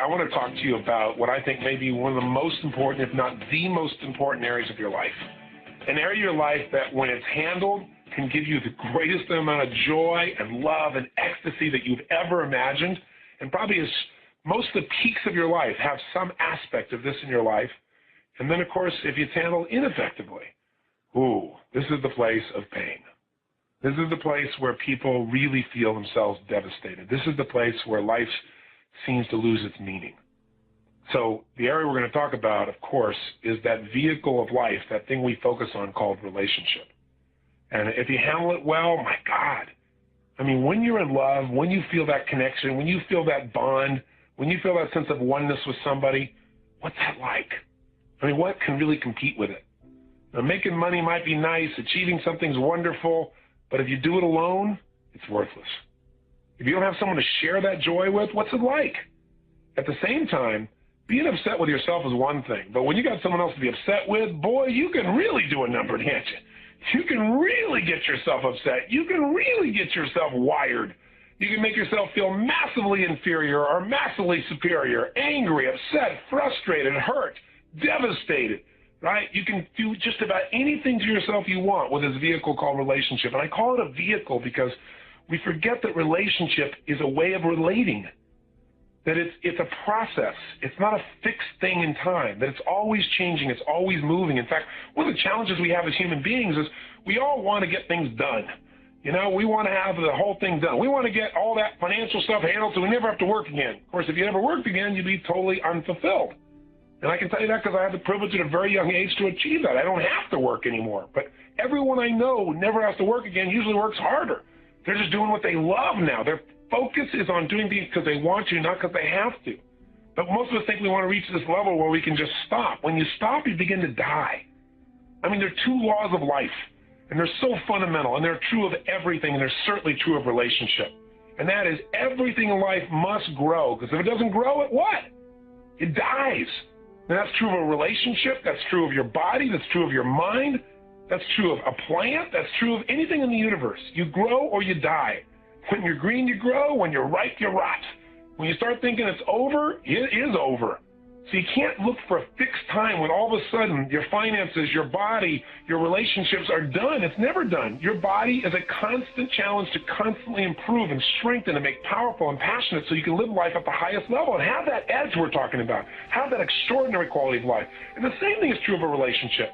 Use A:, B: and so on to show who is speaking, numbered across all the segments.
A: I want to talk to you about what I think may be one of the most important, if not the most important areas of your life. An area of your life that, when it's handled, can give you the greatest amount of joy and love and ecstasy that you've ever imagined, and probably is most of the peaks of your life have some aspect of this in your life. And then, of course, if it's handled ineffectively, this is the place of pain. This is the place where people really feel themselves devastated. This is the place where life seems to lose its meaning. So the area we're going to talk about, of course, is that vehicle of life, that thing we focus on called relationship. And if you handle it well, my God, I mean, when you're in love, when you feel that connection, when you feel that bond, when you feel that sense of oneness with somebody, what's that like? I mean, what can really compete with it? Now, making money might be nice, achieving something's wonderful, but if you do it alone, it's worthless. If you don't have someone to share that joy with, what's it like? At the same time, being upset with yourself is one thing, but when you got someone else to be upset with, boy, you can really do a number, can't you? You can really get yourself upset. You can really get yourself wired. You can make yourself feel massively inferior or massively superior, angry, upset, frustrated, hurt, devastated, right? You can do just about anything to yourself you want with this vehicle called relationship. And I call it a vehicle because we forget that relationship is a way of relating, that it's a process. It's not a fixed thing in time, that it's always changing, it's always moving. In fact, one of the challenges we have as human beings is we all want to get things done. You know, we want to have the whole thing done. We want to get all that financial stuff handled so we never have to work again. Of course, if you never worked again, you'd be totally unfulfilled. And I can tell you that because I had the privilege at a very young age to achieve that. I don't have to work anymore. But everyone I know who never has to work again usually works harder. They're just doing what they love now. Their focus is on doing things because they want to, not because they have to. But most of us think we want to reach this level where we can just stop. When you stop, you begin to die. I mean, there are two laws of life, and they're so fundamental, and they're true of everything, and they're certainly true of relationship. And that is, everything in life must grow, because if it doesn't grow, it what? It dies. And that's true of a relationship, that's true of your body, that's true of your mind, that's true of a plant, that's true of anything in the universe. You grow or you die. When you're green, you grow. When you're ripe, you rot. When you start thinking it's over, it is over. So you can't look for a fixed time when all of a sudden your finances, your body, your relationships are done. It's never done. Your body is a constant challenge to constantly improve and strengthen and make powerful and passionate so you can live life at the highest level and have that edge we're talking about, have that extraordinary quality of life. And the same thing is true of a relationship.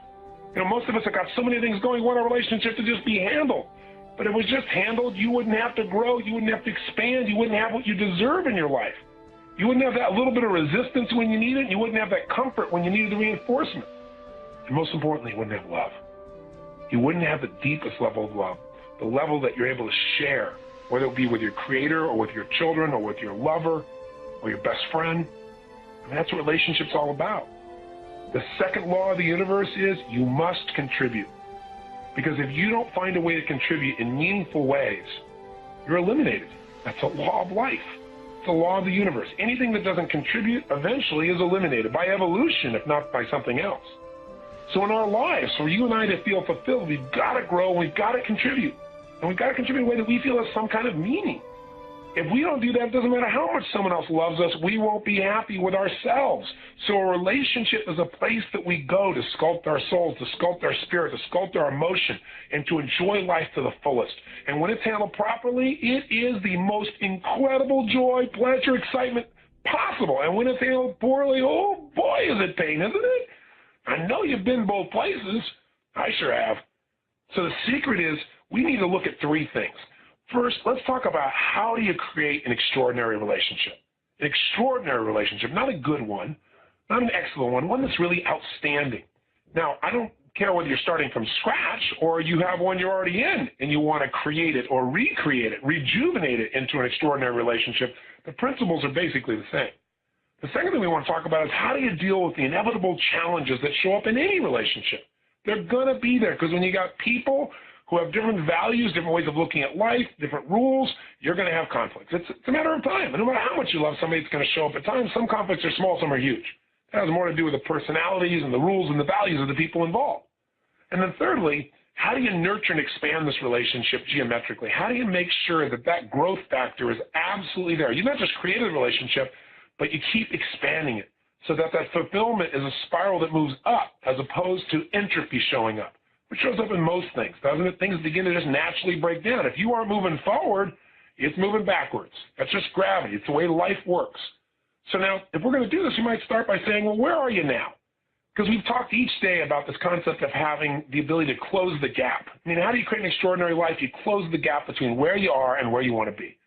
A: You know, most of us have got so many things going, we want our relationship to just be handled. But if it was just handled, you wouldn't have to grow, you wouldn't have to expand, you wouldn't have what you deserve in your life. You wouldn't have that little bit of resistance when you need it, and you wouldn't have that comfort when you needed the reinforcement. And most importantly, you wouldn't have love. You wouldn't have the deepest level of love, the level that you're able to share, whether it be with your creator or with your children or with your lover or your best friend. I mean, that's what relationship's all about. The second law of the universe is you must contribute. Because if you don't find a way to contribute in meaningful ways, you're eliminated. That's a law of life. It's a law of the universe. Anything that doesn't contribute eventually is eliminated by evolution, if not by something else. So in our lives, for you and I to feel fulfilled, we've got to grow, we've got to contribute. And we've got to contribute in a way that we feel has some kind of meaning. If we don't do that, it doesn't matter how much someone else loves us, we won't be happy with ourselves. So a relationship is a place that we go to sculpt our souls, to sculpt our spirit, to sculpt our emotion, and to enjoy life to the fullest. And when it's handled properly, it is the most incredible joy, pleasure, excitement possible. And when it's handled poorly, oh boy, is it pain, isn't it? I know you've been both places. I sure have. So the secret is we need to look at three things. First, let's talk about how do you create an extraordinary relationship. An extraordinary relationship, not a good one, not an excellent one that's really outstanding. Now, I don't care whether you're starting from scratch or you have one you're already in and you want to create it or recreate it, rejuvenate it into an extraordinary relationship. The principles are basically the same. The second thing we want to talk about is how do you deal with the inevitable challenges that show up in any relationship. They're going to be there because when you got people who have different values, different ways of looking at life, different rules, you're going to have conflicts. It's a matter of time. And no matter how much you love somebody, it's going to show up at times. Some conflicts are small, some are huge. That has more to do with the personalities and the rules and the values of the people involved. And then thirdly, how do you nurture and expand this relationship geometrically? How do you make sure that that growth factor is absolutely there? You've not just created a relationship, but you keep expanding it so that that fulfillment is a spiral that moves up as opposed to entropy showing up, which shows up in most things, doesn't it? Things begin to just naturally break down. If you aren't moving forward, it's moving backwards. That's just gravity. It's the way life works. So now, if we're going to do this, we might start by saying, well, where are you now? Because we've talked each day about this concept of having the ability to close the gap. I mean, how do you create an extraordinary life? You close the gap between where you are and where you want to be.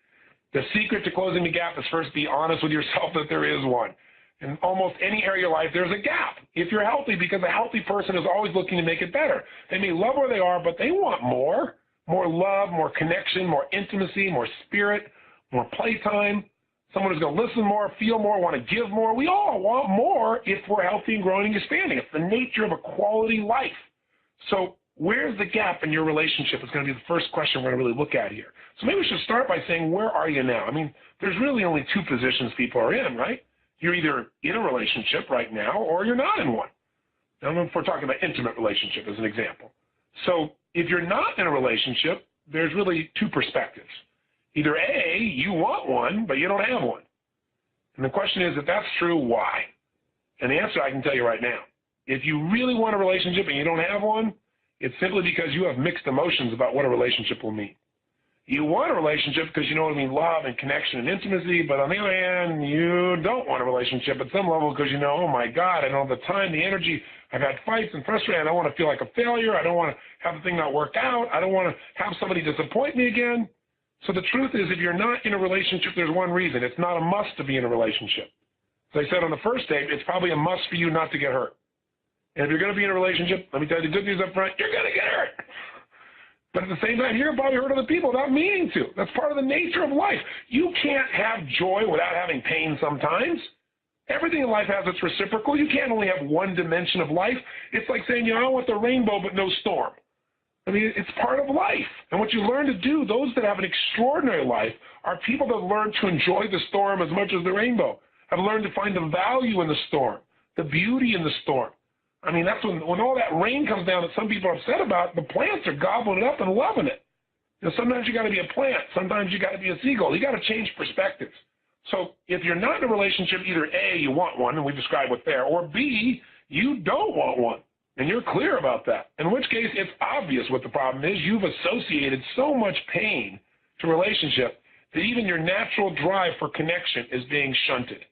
A: The secret to closing the gap is first be honest with yourself that there is one. In almost any area of your life, there's a gap. If you're healthy, because a healthy person is always looking to make it better. They may love where they are, but they want more love, more connection, more intimacy, more spirit, more playtime. Someone who's going to listen more, feel more, want to give more. We all want more if we're healthy and growing and expanding. It's the nature of a quality life. So where's the gap in your relationship is going to be the first question we're going to really look at here. So maybe we should start by saying, where are you now? I mean, there's really only two positions people are in, right? You're either in a relationship right now or you're not in one. I don't know if we're talking about intimate relationship as an example. So if you're not in a relationship, there's really two perspectives. Either A, you want one, but you don't have one. And the question is, if that's true, why? And the answer I can tell you right now. If you really want a relationship and you don't have one, it's simply because you have mixed emotions about what a relationship will mean. You want a relationship because you know what I mean, love and connection and intimacy, but on the other hand, you don't want a relationship at some level because you know, oh my God, I don't have the time, the energy, I've had fights and frustrated, I don't want to feel like a failure, I don't want to have the thing not work out, I don't want to have somebody disappoint me again. So the truth is, if you're not in a relationship, there's one reason. It's not a must to be in a relationship. As I said on the first date, it's probably a must for you not to get hurt. And if you're going to be in a relationship, let me tell you the good news up front, you're going to get hurt. But at the same time, you're going to probably hurt other people without meaning to. That's part of the nature of life. You can't have joy without having pain sometimes. Everything in life has its reciprocal. You can't only have one dimension of life. It's like saying, you know, I want the rainbow but no storm. I mean, it's part of life. And what you learn to do, those that have an extraordinary life are people that learn to enjoy the storm as much as the rainbow, have learned to find the value in the storm, the beauty in the storm. I mean, that's when all that rain comes down that some people are upset about, the plants are gobbling it up and loving it. You know, sometimes you got to be a plant. Sometimes you got to be a seagull. You got to change perspectives. So if you're not in a relationship, either A, you want one, and we described what's there, or B, you don't want one. And you're clear about that, in which case it's obvious what the problem is. You've associated so much pain to relationship that even your natural drive for connection is being shunted.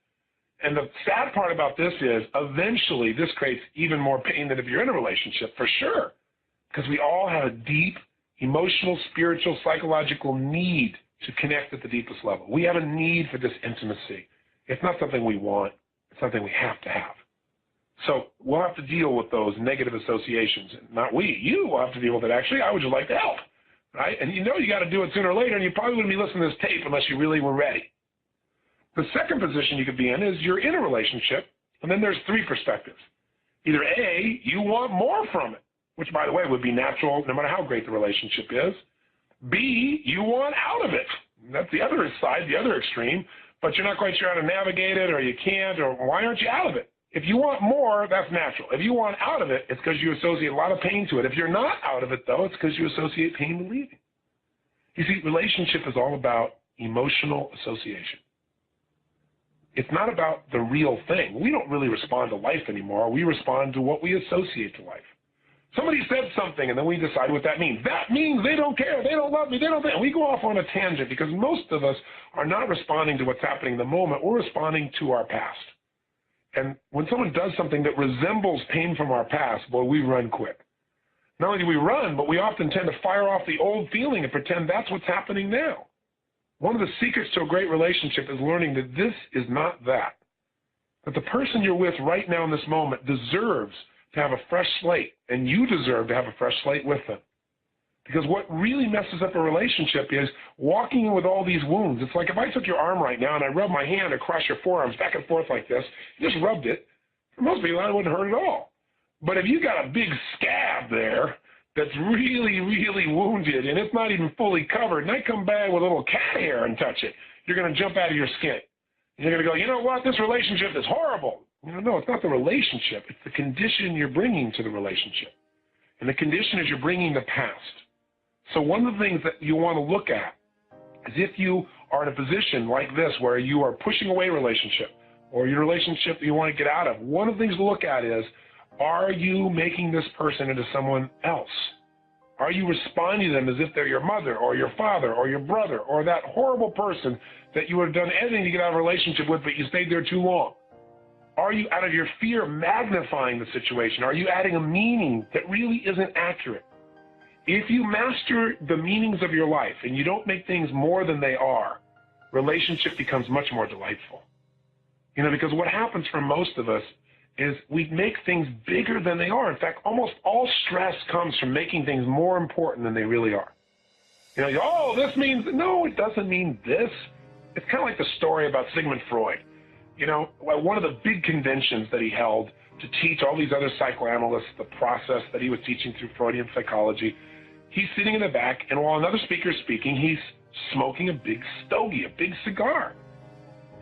A: And the sad part about this is eventually this creates even more pain than if you're in a relationship, for sure, because we all have a deep emotional, spiritual, psychological need to connect at the deepest level. We have a need for this intimacy. It's not something we want. It's something we have to have. So we'll have to deal with those negative associations. Not we. You will have to deal with it, actually. I would just like to help, right? And you know you got to do it sooner or later, and you probably wouldn't be listening to this tape unless you really were ready. The second position you could be in is you're in a relationship, and then there's three perspectives. Either A, you want more from it, which, by the way, would be natural no matter how great the relationship is. B, you want out of it. That's the other side, the other extreme, but you're not quite sure how to navigate it, or you can't, or why aren't you out of it? If you want more, that's natural. If you want out of it, it's because you associate a lot of pain to it. If you're not out of it, though, it's because you associate pain with leaving. You see, relationship is all about emotional association. It's not about the real thing. We don't really respond to life anymore. We respond to what we associate to life. Somebody said something, and then we decide what that means. That means they don't care, they don't love me, they don't think. We go off on a tangent because most of us are not responding to what's happening in the moment. We're responding to our past. And when someone does something that resembles pain from our past, boy, we run quick. Not only do we run, but we often tend to fire off the old feeling and pretend that's what's happening now. One of the secrets to a great relationship is learning that this is not that. That the person you're with right now in this moment deserves to have a fresh slate, and you deserve to have a fresh slate with them. Because what really messes up a relationship is walking in with all these wounds. It's like if I took your arm right now and I rubbed my hand across your forearms back and forth like this, just rubbed it, for most people that wouldn't hurt at all. But if you got a big scab there that's really, really wounded and it's not even fully covered, and I come back with a little cat hair and touch it, you're going to jump out of your skin. And you're going to go, you know what, this relationship is horrible. No, it's not the relationship. It's the condition you're bringing to the relationship. And the condition is you're bringing the past. So one of the things that you want to look at is if you are in a position like this where you are pushing away a relationship, or your relationship that you want to get out of, one of the things to look at is, are you making this person into someone else? Are you responding to them as if they're your mother or your father or your brother or that horrible person that you would have done anything to get out of a relationship with, but you stayed there too long? Are you, out of your fear, magnifying the situation? Are you adding a meaning that really isn't accurate? If you master the meanings of your life and you don't make things more than they are, relationship becomes much more delightful. Because what happens for most of us is we make things bigger than they are. In fact, almost all stress comes from making things more important than they really are. This means, no, it doesn't mean this. It's kind of like the story about Sigmund Freud. One of the big conventions that he held to teach all these other psychoanalysts the process that he was teaching through Freudian psychology, he's sitting in the back, and while another speaker is speaking, he's smoking a big stogie, a big cigar.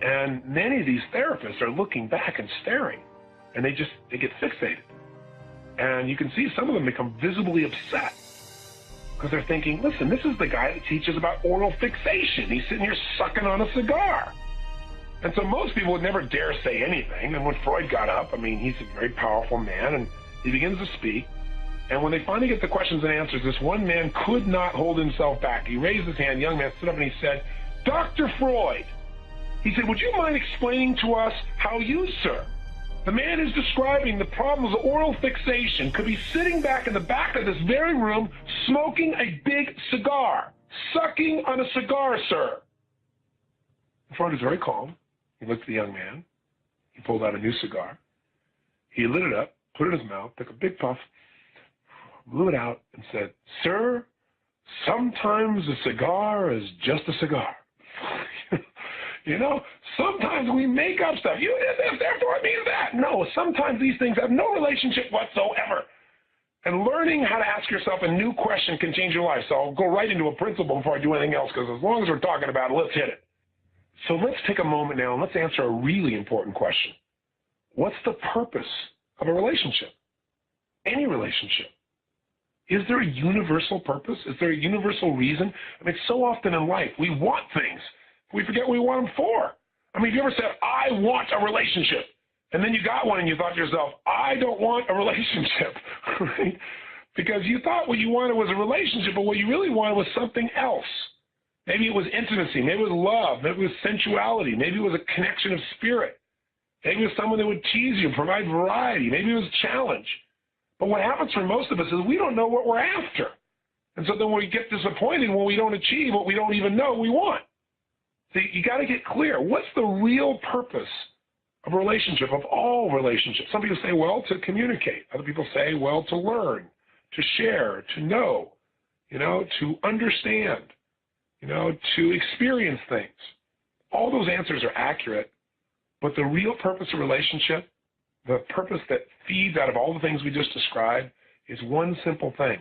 A: And many of these therapists are looking back and staring. And they get fixated. And you can see some of them become visibly upset because they're thinking, listen, this is the guy that teaches about oral fixation. He's sitting here sucking on a cigar. And so most people would never dare say anything. And when Freud got up, he's a very powerful man, and he begins to speak. And when they finally get the questions and answers, this one man could not hold himself back. He raised his hand, young man stood up, and he said, Dr. Freud, he said, would you mind explaining to us how you, sir, the man who's describing the problems of oral fixation, could be sitting back in the back of this very room smoking a big cigar, sucking on a cigar, sir? Freud was very calm. He looked at the young man. He pulled out a new cigar. He lit it up, put it in his mouth, took a big puff, blew it out, and said, Sir, sometimes a cigar is just a cigar. Sometimes we make up stuff. You did this, therefore it means that. No, sometimes these things have no relationship whatsoever. And learning how to ask yourself a new question can change your life. So I'll go right into a principle before I do anything else, because as long as we're talking about it, let's hit it. So let's take a moment now and let's answer a really important question. What's the purpose of a relationship? Any relationship. Is there a universal purpose? Is there a universal reason? So often in life, we want things. We forget what we want them for. Have you ever said, I want a relationship? And then you got one and you thought to yourself, I don't want a relationship, right? Because you thought what you wanted was a relationship, but what you really wanted was something else. Maybe it was intimacy. Maybe it was love. Maybe it was sensuality. Maybe it was a connection of spirit. Maybe it was someone that would tease you, provide variety. Maybe it was a challenge. But what happens for most of us is we don't know what we're after. And so then we get disappointed when we don't achieve what we don't even know we want. So you got to get clear. What's the real purpose of a relationship, of all relationships? Some people say, well, to communicate. Other people say, well, to learn, to share, to know, to understand, to experience things. All those answers are accurate, but the real purpose of a relationship, the purpose that feeds out of all the things we just described, is one simple thing.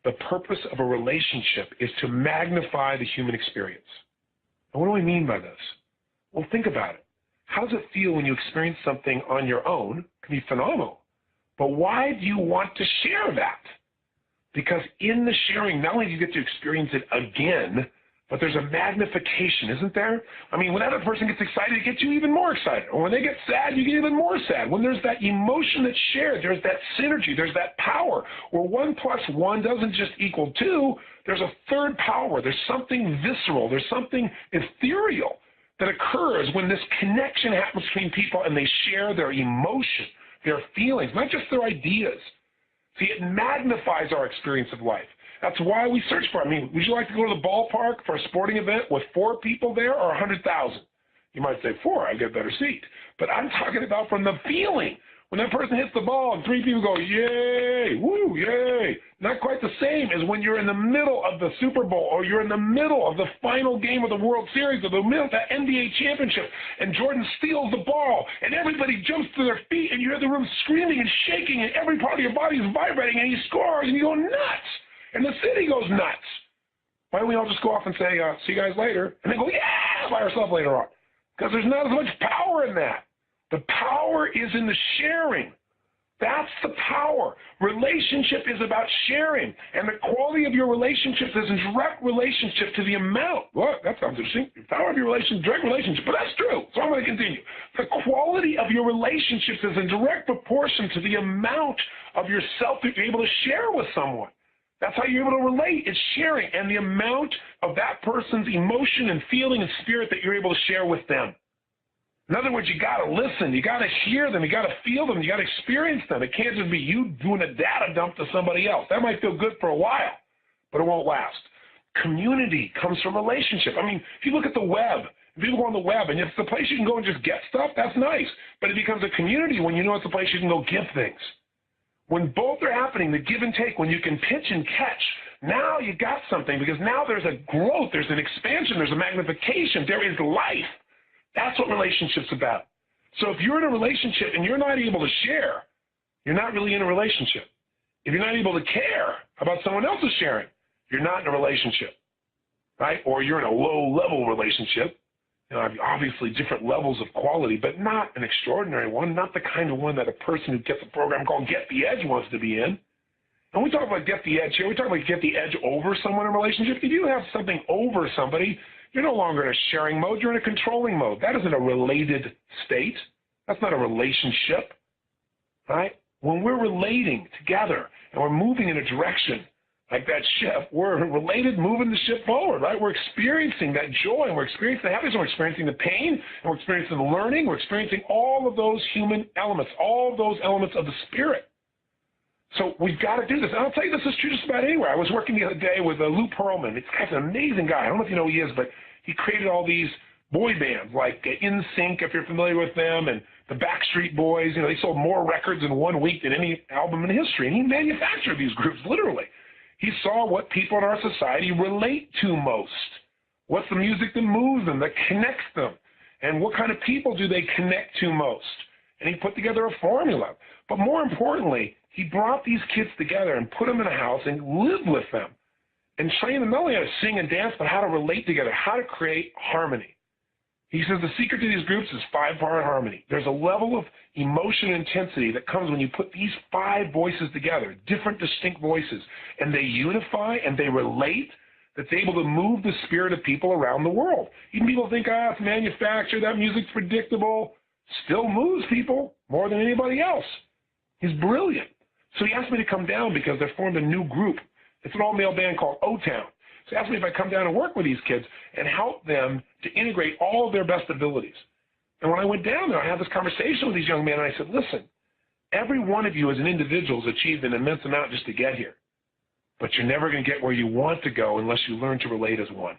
A: The purpose of a relationship is to magnify the human experience. And what do I mean by this? Well, think about it. How does it feel when you experience something on your own? It can be phenomenal. But why do you want to share that? Because in the sharing, not only do you get to experience it again, but there's a magnification, isn't there? When that other person gets excited, it gets you even more excited. Or when they get sad, you get even more sad. When there's that emotion that's shared, there's that synergy, there's that power, where 1 + 1 doesn't just equal 2, there's a third power. There's something visceral. There's something ethereal that occurs when this connection happens between people and they share their emotion, their feelings, not just their ideas. See, it magnifies our experience of life. That's why we search for it. Would you like to go to the ballpark for a sporting event with 4 people there or 100,000? You might say 4, I get a better seat. But I'm talking about from the feeling. When that person hits the ball and 3 people go, yay, woo, yay. Not quite the same as when you're in the middle of the Super Bowl or you're in the middle of the final game of the World Series or the middle of that NBA championship and Jordan steals the ball and everybody jumps to their feet and you hear the room screaming and shaking and every part of your body is vibrating and he scores and you go nuts. And the city goes nuts. Why don't we all just go off and say, see you guys later, and then go, yeah, by ourselves later on? Because there's not as much power in that. The power is in the sharing. That's the power. Relationship is about sharing, and the quality of your relationships is in direct relationship to the amount. What? That sounds interesting. The power of your relationship, direct relationship, but that's true, so I'm going to continue. The quality of your relationships is in direct proportion to the amount of yourself that you're able to share with someone. That's how you're able to relate. It's sharing, and the amount of that person's emotion and feeling and spirit that you're able to share with them. In other words, you got to listen, you got to hear them, you got to feel them, you got to experience them. It can't just be you doing a data dump to somebody else. That might feel good for a while, but it won't last. Community comes from relationship. I mean, if you look at the web, if you go on the web and it's the place you can go and just get stuff, that's nice. But it becomes a community when you know it's a place you can go give things. When both are happening, the give and take, when you can pitch and catch, now you got something, because now there's a growth, there's an expansion, there's a magnification, there is life. That's what relationship's about. So if you're in a relationship and you're not able to share, you're not really in a relationship. If you're not able to care about someone else's sharing, you're not in a relationship, right? Or you're in a low-level relationship. You know, obviously different levels of quality, but not an extraordinary one, not the kind of one that a person who gets a program called Get the Edge wants to be in. And we talk about get the edge here. We talk about get the edge over someone in a relationship. If you have something over somebody, you're no longer in a sharing mode. You're in a controlling mode. That isn't a related state. That's not a relationship, right? When we're relating together and we're moving in a direction like that ship, we're related, moving the ship forward, right? We're experiencing that joy, and we're experiencing the happiness, and we're experiencing the pain, and we're experiencing the learning. We're experiencing all of those human elements, all of those elements of the spirit. So we've got to do this. And I'll tell you, this is true just about anywhere. I was working the other day with Lou Pearlman. This guy's an amazing guy. I don't know if you know who he is, but he created all these boy bands like NSYNC, if you're familiar with them, and the Backstreet Boys. You know, they sold more records in 1 week than any album in history. And he manufactured these groups, literally. He saw what people in our society relate to most. What's the music that moves them, that connects them? And what kind of people do they connect to most? And he put together a formula. But more importantly, he brought these kids together and put them in a house and lived with them and trained them not only how to sing and dance, but how to relate together, how to create harmony. He says the secret to these groups is 5-part harmony. There's a level of emotion and intensity that comes when you put these 5 voices together, different distinct voices, and they unify and they relate, that's able to move the spirit of people around the world. Even people think, it's manufactured, that music's predictable, still moves people more than anybody else. He's brilliant. So he asked me to come down because they formed a new group. It's an all-male band called O-Town. So he asked me if I'd come down and work with these kids and help them to integrate all of their best abilities. And when I went down there, I had this conversation with these young men, and I said, listen, every one of you as an individual has achieved an immense amount just to get here. But you're never going to get where you want to go unless you learn to relate as one.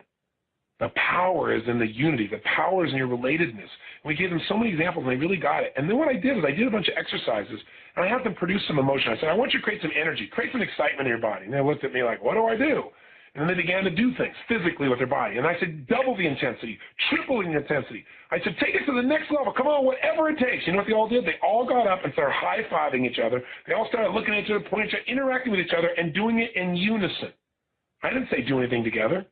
A: The power is in the unity. The power is in your relatedness. And we gave them so many examples, and they really got it. And then what I did is I did a bunch of exercises, and I had them produce some emotion. I said, I want you to create some energy, create some excitement in your body. And they looked at me like, what do I do? And then they began to do things physically with their body. And I said, double the intensity, triple the intensity. I said, take it to the next level. Come on, whatever it takes. You know what they all did? They all got up and started high-fiving each other. They all started looking at each other, pointing at each other, interacting with each other, and doing it in unison. I didn't say do anything together.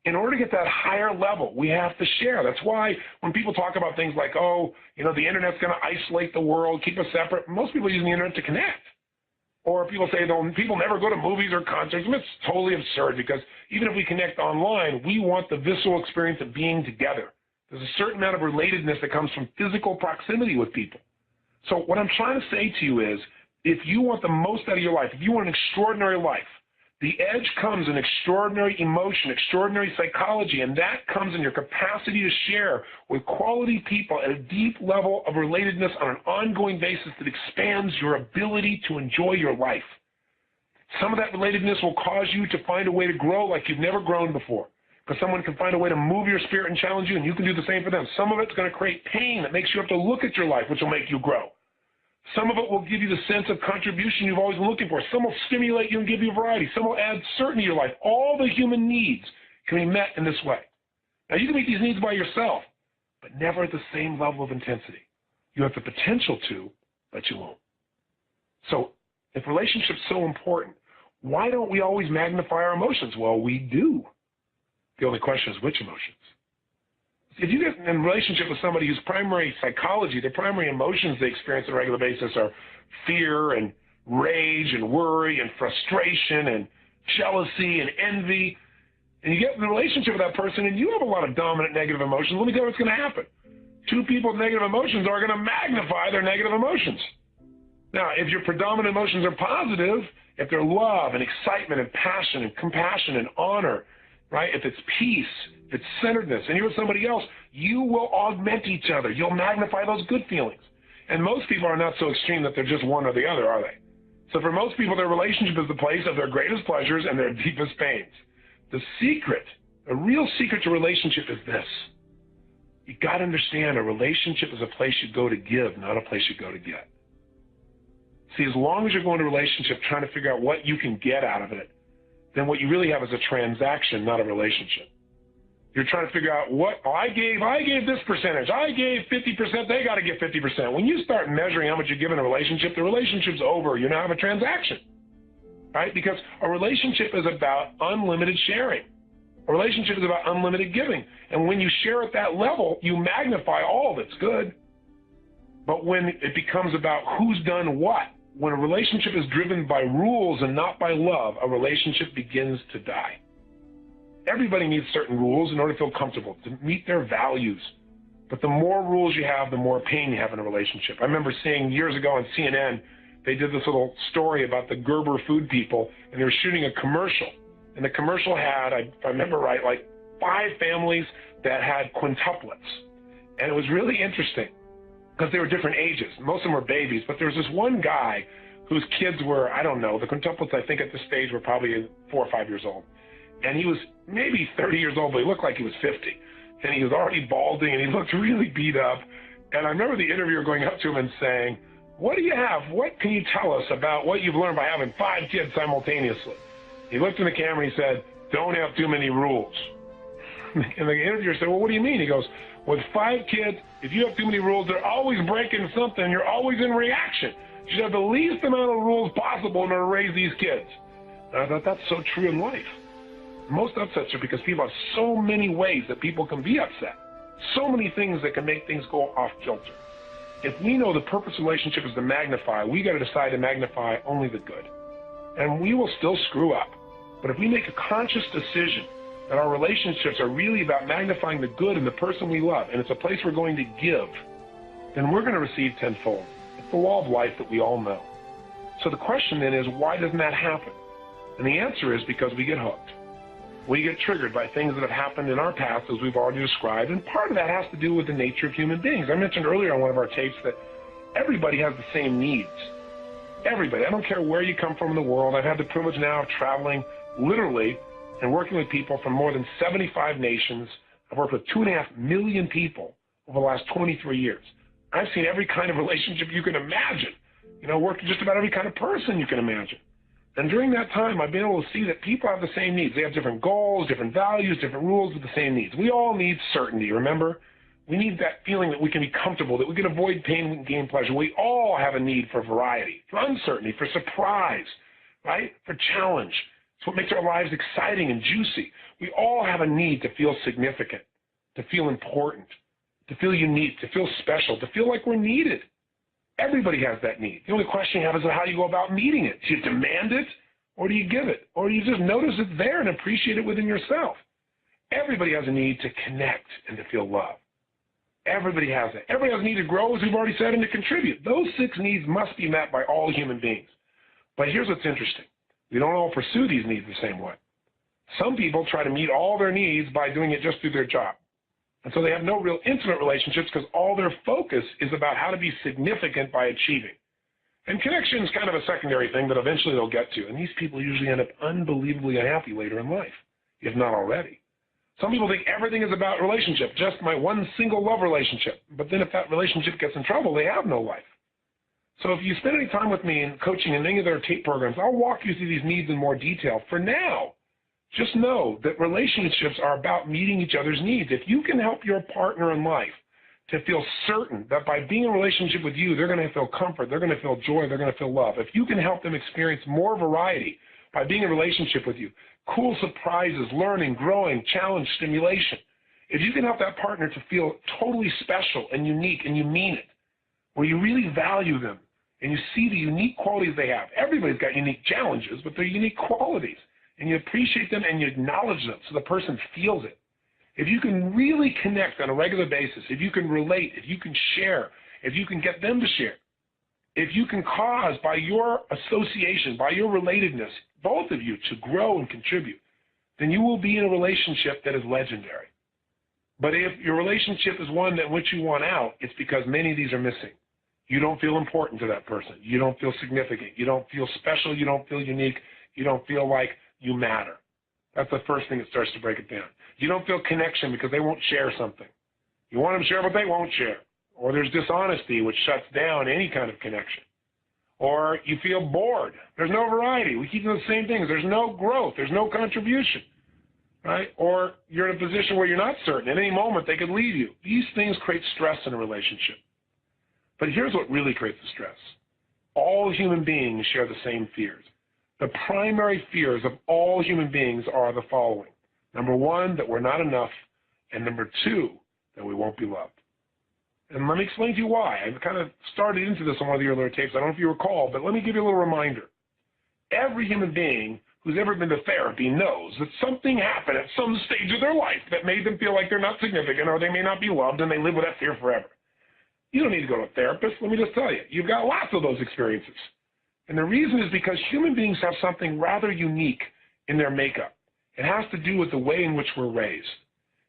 A: In order to get that higher level, we have to share. That's why when people talk about things like, the internet's going to isolate the world, keep us separate, most people use the internet to connect. Or people say, people never go to movies or concerts. It's totally absurd, because even if we connect online, we want the visceral experience of being together. There's a certain amount of relatedness that comes from physical proximity with people. So what I'm trying to say to you is, if you want the most out of your life, if you want an extraordinary life, the edge comes in extraordinary emotion, extraordinary psychology, and that comes in your capacity to share with quality people at a deep level of relatedness on an ongoing basis that expands your ability to enjoy your life. Some of that relatedness will cause you to find a way to grow like you've never grown before, because someone can find a way to move your spirit and challenge you, and you can do the same for them. Some of it's going to create pain that makes you have to look at your life, which will make you grow. Some of it will give you the sense of contribution you've always been looking for. Some will stimulate you and give you variety. Some will add certainty to your life. All the human needs can be met in this way. Now, you can meet these needs by yourself, but never at the same level of intensity. You have the potential to, but you won't. So if relationship's so important, why don't we always magnify our emotions? Well, we do. The only question is which emotions. If you get in a relationship with somebody whose primary psychology, their primary emotions they experience on a regular basis are fear and rage and worry and frustration and jealousy and envy, and you get in a relationship with that person and you have a lot of dominant negative emotions, let me tell you what's going to happen. Two people with negative emotions are going to magnify their negative emotions. Now, if your predominant emotions are positive, if they're love and excitement and passion and compassion and honor, right? If it's peace, if it's centeredness, and you're with somebody else, you will augment each other. You'll magnify those good feelings. And most people are not so extreme that they're just one or the other, are they? So for most people, their relationship is the place of their greatest pleasures and their deepest pains. The secret, a real secret to relationship is this. You got to understand a relationship is a place you go to give, not a place you go to get. See, as long as you're going to a relationship trying to figure out what you can get out of it, then what you really have is a transaction, not a relationship. You're trying to figure out what, I gave this percentage. I gave 50%, they got to get 50%. When you start measuring how much you give in a relationship, the relationship's over. You now have a transaction, right? Because a relationship is about unlimited sharing. A relationship is about unlimited giving. And when you share at that level, you magnify all that's good. But when it becomes about who's done what, when a relationship is driven by rules and not by love, a relationship begins to die. Everybody needs certain rules in order to feel comfortable, to meet their values. But the more rules you have, the more pain you have in a relationship. I remember seeing years ago on CNN, they did this little story about the Gerber food people, and they were shooting a commercial. And the commercial had, if I remember right, like 5 families that had quintuplets. And it was really interesting because they were different ages. Most of them were babies, but there was this one guy whose kids were, I don't know, the quintuplets I think at this stage were probably 4 or 5 years old. And he was maybe 30 years old, but he looked like he was 50. And he was already balding, and he looked really beat up. And I remember the interviewer going up to him and saying, what do you have? What can you tell us about what you've learned by having 5 kids simultaneously? He looked in the camera and he said, don't have too many rules. And the interviewer said, well, what do you mean? He goes, with 5 kids, if you have too many rules, they're always breaking something. You're always in reaction. You should have the least amount of rules possible in order to raise these kids. And I thought that's so true in life. Most upsets are because people have so many ways that people can be upset. So many things that can make things go off kilter. If we know the purpose of relationship is to magnify, we got to decide to magnify only the good. And we will still screw up. But if we make a conscious decision that our relationships are really about magnifying the good in the person we love, and it's a place we're going to give, then we're going to receive tenfold. It's the law of life that we all know. So the question then is, why doesn't that happen? And the answer is because we get hooked. We get triggered by things that have happened in our past, as we've already described, and part of that has to do with the nature of human beings. I mentioned earlier on one of our tapes that everybody has the same needs. Everybody. I don't care where you come from in the world. I've had the privilege now of traveling literally and working with people from more than 75 nations. I've worked with 2.5 million people over the last 23 years. I've seen every kind of relationship you can imagine. Worked with just about every kind of person you can imagine. And during that time, I've been able to see that people have the same needs. They have different goals, different values, different rules, but the same needs. We all need certainty, remember? We need that feeling that we can be comfortable, that we can avoid pain, we can gain pleasure. We all have a need for variety, for uncertainty, for surprise, right? For challenge. It's what makes our lives exciting and juicy. We all have a need to feel significant, to feel important, to feel unique, to feel special, to feel like we're needed. Everybody has that need. The only question you have is how you go about meeting it. Do you demand it, or do you give it? Or do you just notice it's there and appreciate it within yourself? Everybody has a need to connect and to feel love. Everybody has it. Everybody has a need to grow, as we've already said, and to contribute. Those 6 needs must be met by all human beings. But here's what's interesting. We don't all pursue these needs the same way. Some people try to meet all their needs by doing it just through their job. And so they have no real intimate relationships because all their focus is about how to be significant by achieving. And connection is kind of a secondary thing that eventually they'll get to. And these people usually end up unbelievably unhappy later in life, if not already. Some people think everything is about relationship, just my one single love relationship. But then if that relationship gets in trouble, they have no life. So if you spend any time with me in coaching in any of their tape programs, I'll walk you through these needs in more detail. For now, just know that relationships are about meeting each other's needs. If you can help your partner in life to feel certain that by being in a relationship with you, they're going to feel comfort, they're going to feel joy, they're going to feel love. If you can help them experience more variety by being in a relationship with you, cool surprises, learning, growing, challenge, stimulation. if you can help that partner to feel totally special and unique and you mean it, where you really value them and you see the unique qualities they have. Everybody's got unique challenges, but they're unique qualities. And you appreciate them and you acknowledge them so the person feels it. If you can really connect on a regular basis, if you can relate, if you can share, if you can get them to share, if you can cause by your association, by your relatedness, both of you to grow and contribute, then you will be in a relationship that is legendary. But if your relationship is one that which you want out, it's because many of these are missing. You don't feel important to that person. You don't feel significant. You don't feel special. You don't feel unique. You don't feel like you matter. That's the first thing that starts to break it down. You don't feel connection because they won't share something. You want them to share, but they won't share. Or there's dishonesty, which shuts down any kind of connection. Or you feel bored. There's no variety. We keep doing the same things. There's no growth. There's no contribution. Right? Or you're in a position where you're not certain. At any moment, they could leave you. These things create stress in a relationship. But here's what really creates the stress. All human beings share the same fears. The primary fears of all human beings are the following. Number one, that we're not enough. And number two, that we won't be loved. And let me explain to you why. I kind of started into this on one of the earlier tapes. I don't know if you recall, but let me give you a little reminder. Every human being who's ever been to therapy knows that something happened at some stage of their life that made them feel like they're not significant or they may not be loved, and they live with that fear forever. You don't need to go to a therapist. Let me just tell you, you've got lots of those experiences. And the reason is because human beings have something rather unique in their makeup. It has to do with the way in which we're raised.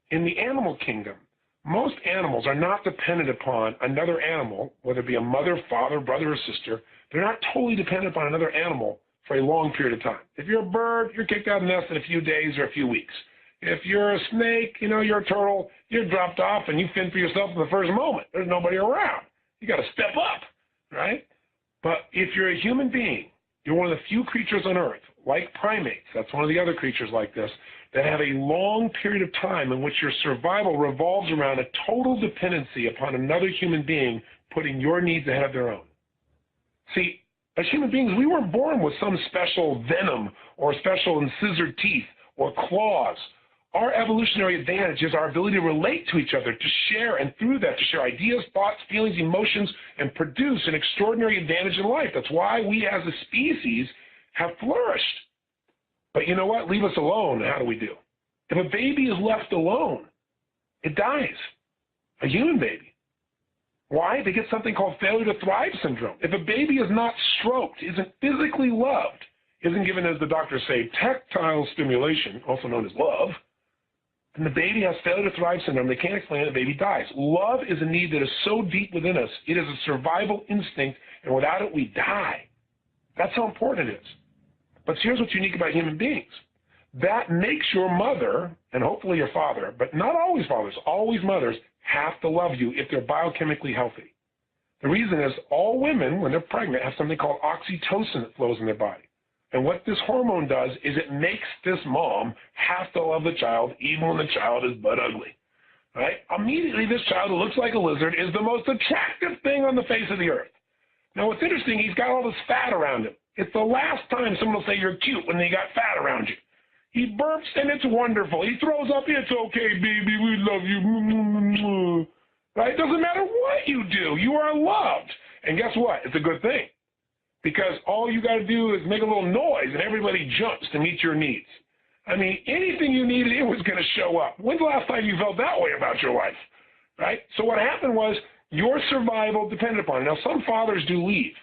A: In the animal kingdom, most animals are not dependent upon another animal, whether it be a mother, father, brother, or sister. They're not totally dependent upon another animal for a long period of time. If you're a bird, you're kicked out of the nest in a few days or a few weeks. If you're a snake, you're a turtle, you're dropped off and you fend for yourself in the first moment. There's nobody around. You got to step up, right? But if you're a human being, you're one of the few creatures on Earth, like primates, that's one of the other creatures like this, that have a long period of time in which your survival revolves around a total dependency upon another human being putting your needs ahead of their own. See, as human beings, we weren't born with some special venom or special incisor teeth or claws. Our evolutionary advantage is our ability to relate to each other, to share, and through that, to share ideas, thoughts, feelings, emotions, and produce an extraordinary advantage in life. That's why we as a species have flourished. But you know what? Leave us alone. How do we do? If a baby is left alone, it dies. A human baby. Why? They get something called failure to thrive syndrome. If a baby is not stroked, isn't physically loved, isn't given, as the doctors say, tactile stimulation, also known as love, and the baby has failure to thrive syndrome, they can't explain it, the baby dies. Love is a need that is so deep within us. It is a survival instinct, and without it, we die. That's how important it is. But here's what's unique about human beings. That makes your mother, and hopefully your father, but not always fathers, always mothers, have to love you if they're biochemically healthy. The reason is all women, when they're pregnant, have something called oxytocin that flows in their body. And what this hormone does is it makes this mom have to love the child even when the child is butt ugly. Right? Immediately, this child who looks like a lizard is the most attractive thing on the face of the earth. Now, what's interesting, he's got all this fat around him. It's the last time someone will say you're cute when they got fat around you. He burps, and it's wonderful. He throws up, it's okay, baby, we love you. Right? It doesn't matter what you do. You are loved. And guess what? It's a good thing. Because all you got to do is make a little noise, and everybody jumps to meet your needs. I mean, anything you needed, it was going to show up. When's the last time you felt that way about your life? Right? So what happened was your survival depended upon it. Now, some fathers do leave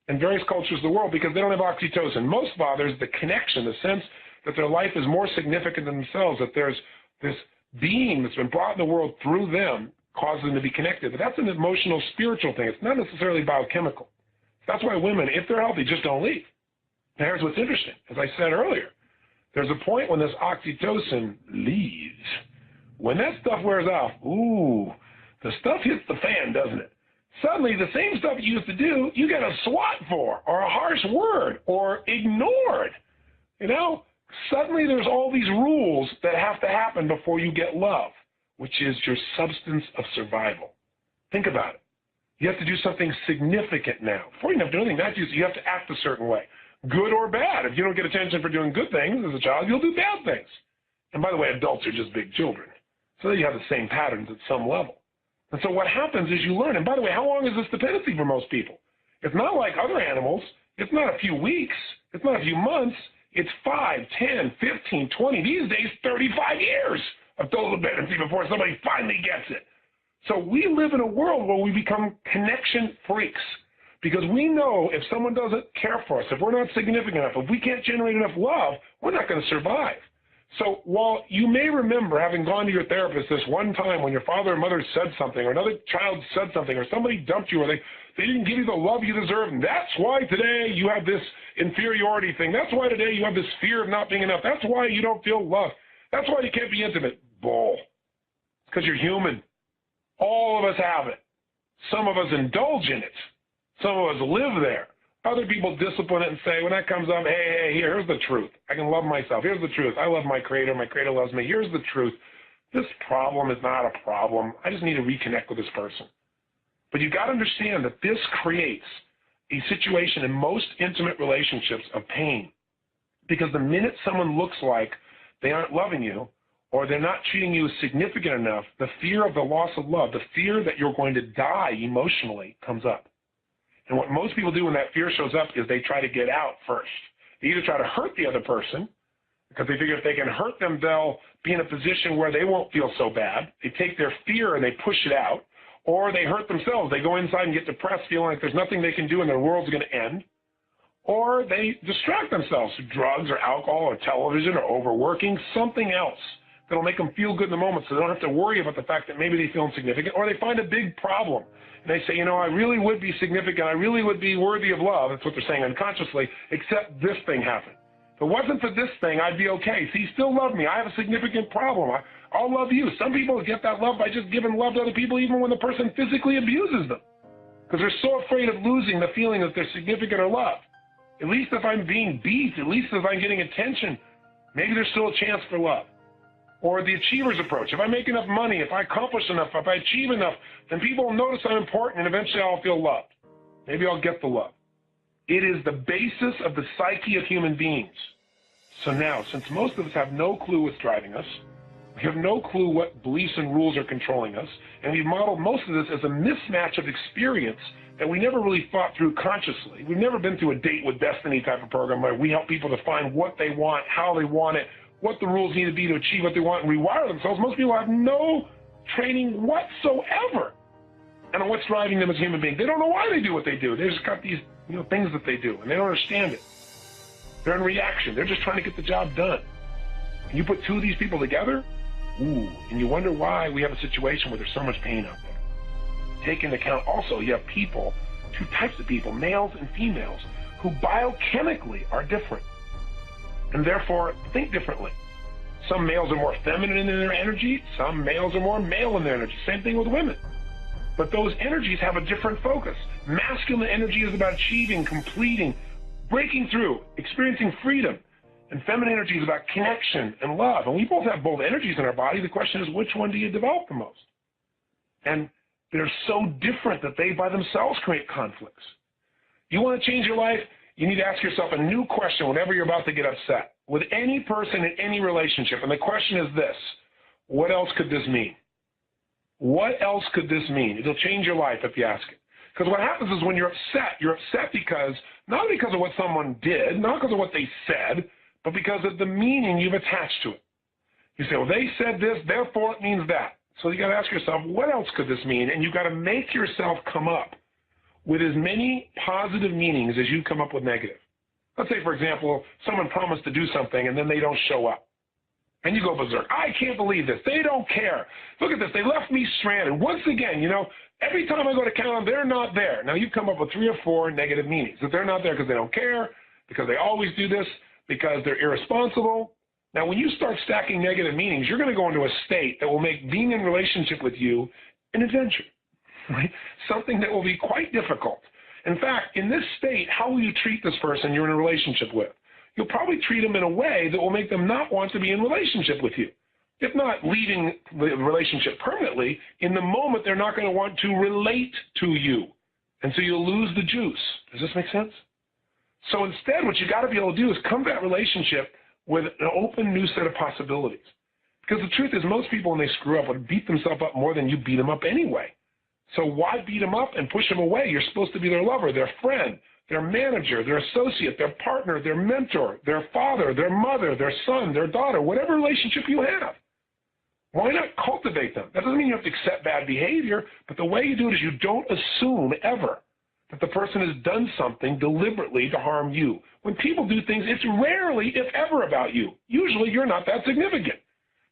A: in various cultures of the world because they don't have oxytocin. Most fathers, the connection, the sense that their life is more significant than themselves, that there's this being that's been brought in the world through them, causes them to be connected. But that's an emotional, spiritual thing. It's not necessarily biochemical. That's why women, if they're healthy, just don't leave. Now, here's what's interesting. As I said earlier, there's a point when this oxytocin leaves. When that stuff wears off, ooh, the stuff hits the fan, doesn't it? Suddenly, the same stuff you used to do, you get a swat for, or a harsh word, or ignored. Suddenly there's all these rules that have to happen before you get love, which is your substance of survival. Think about it. You have to do something significant now. Before you have to do anything, you have to act a certain way, good or bad. If you don't get attention for doing good things as a child, you'll do bad things. And by the way, adults are just big children. so that you have the same patterns at some level. And so what happens is you learn. And by the way, how long is this dependency for most people? It's not like other animals. It's not a few weeks. It's not a few months. It's 5, 10, 15, 20, these days 35 years of total dependency before somebody finally gets it. So we live in a world where we become connection freaks because we know if someone doesn't care for us, if we're not significant enough, if we can't generate enough love, we're not going to survive. So while you may remember having gone to your therapist this one time when your father or mother said something or another child said something or somebody dumped you or they didn't give you the love you deserve, and that's why today you have this inferiority thing. That's why today you have this fear of not being enough. That's why you don't feel loved. That's why you can't be intimate. Bull. Because you're human. All of us have it. Some of us indulge in it. Some of us live there. Other people discipline it and say, when that comes up, hey, here's the truth. I can love myself. Here's the truth. I love my Creator. My Creator loves me. Here's the truth. This problem is not a problem. I just need to reconnect with this person. But you've got to understand that this creates a situation in most intimate relationships of pain. Because the minute someone looks like they aren't loving you or they're not treating you as significant enough, the fear of the loss of love, the fear that you're going to die emotionally comes up. And what most people do when that fear shows up is they try to get out first. They either try to hurt the other person because they figure if they can hurt them, they'll be in a position where they won't feel so bad. They take their fear and they push it out. Or they hurt themselves. They go inside and get depressed, feeling like there's nothing they can do and their world's going to end. Or they distract themselves through drugs or alcohol or television or overworking, something else that'll make them feel good in the moment so they don't have to worry about the fact that maybe they feel insignificant. Or they find a big problem and they say, I really would be significant. I really would be worthy of love. That's what they're saying unconsciously, except this thing happened. If it wasn't for this thing, I'd be okay. See, you still love me. I have a significant problem. I'll love you. Some people get that love by just giving love to other people even when the person physically abuses them because they're so afraid of losing the feeling that they're significant or loved. At least if I'm being beat, at least if I'm getting attention, maybe there's still a chance for love. Or the achiever's approach. If I make enough money, if I accomplish enough, if I achieve enough, then people will notice I'm important and eventually I'll feel loved. Maybe I'll get the love. It is the basis of the psyche of human beings. So now, since most of us have no clue what's driving us, we have no clue what beliefs and rules are controlling us, and we've modeled most of this as a mismatch of experience that we never really thought through consciously. We've never been through a date with destiny type of program where we help people to find what they want, how they want it, what the rules need to be to achieve what they want and rewire themselves. Most people have no training whatsoever on what's driving them as human beings. They don't know why they do what they do. They just got these things that they do, and they don't understand it. They're in reaction. They're just trying to get the job done. And you put two of these people together, and you wonder why we have a situation where there's so much pain out there. Take into account also you have people, two types of people, males and females, who biochemically are different and therefore think differently. Some males are more feminine in their energy. Some males are more male in their energy. Same thing with women. But those energies have a different focus. Masculine energy is about achieving, completing, breaking through, experiencing freedom. And feminine energy is about connection and love. And we both have both energies in our body. The question is, which one do you develop the most? And they're so different that they by themselves create conflicts. You want to change your life? You need to ask yourself a new question whenever you're about to get upset with any person in any relationship. And the question is this: what else could this mean? What else could this mean? It'll change your life if you ask it. Because what happens is when you're upset because, not because of what someone did, not because of what they said, but because of the meaning you've attached to it. You say, well, they said this, therefore it means that. So you got to ask yourself, what else could this mean? And you've got to make yourself come up with as many positive meanings as you come up with negative. Let's say, for example, someone promised to do something and then they don't show up. And you go berserk. I can't believe this. They don't care. Look at this. They left me stranded. Once again, every time I go to count them, they're not there. Now, you come up with 3 or 4 negative meanings. That they're not there because they don't care, because they always do this, because they're irresponsible. Now, when you start stacking negative meanings, you're going to go into a state that will make being in relationship with you an adventure, right? Something that will be quite difficult. In fact, in this state, how will you treat this person you're in a relationship with? You'll probably treat them in a way that will make them not want to be in relationship with you. If not leaving the relationship permanently, in the moment they're not going to want to relate to you. And so you'll lose the juice. Does this make sense? So instead, what you got to be able to do is come to that relationship with an open new set of possibilities. Because the truth is most people, when they screw up, would beat themselves up more than you beat them up anyway. So why beat them up and push them away? You're supposed to be their lover, their friend, their manager, their associate, their partner, their mentor, their father, their mother, their son, their daughter, whatever relationship you have. Why not cultivate them? That doesn't mean you have to accept bad behavior, but the way you do it is you don't assume ever that the person has done something deliberately to harm you. When people do things, it's rarely, if ever, about you. Usually you're not that significant.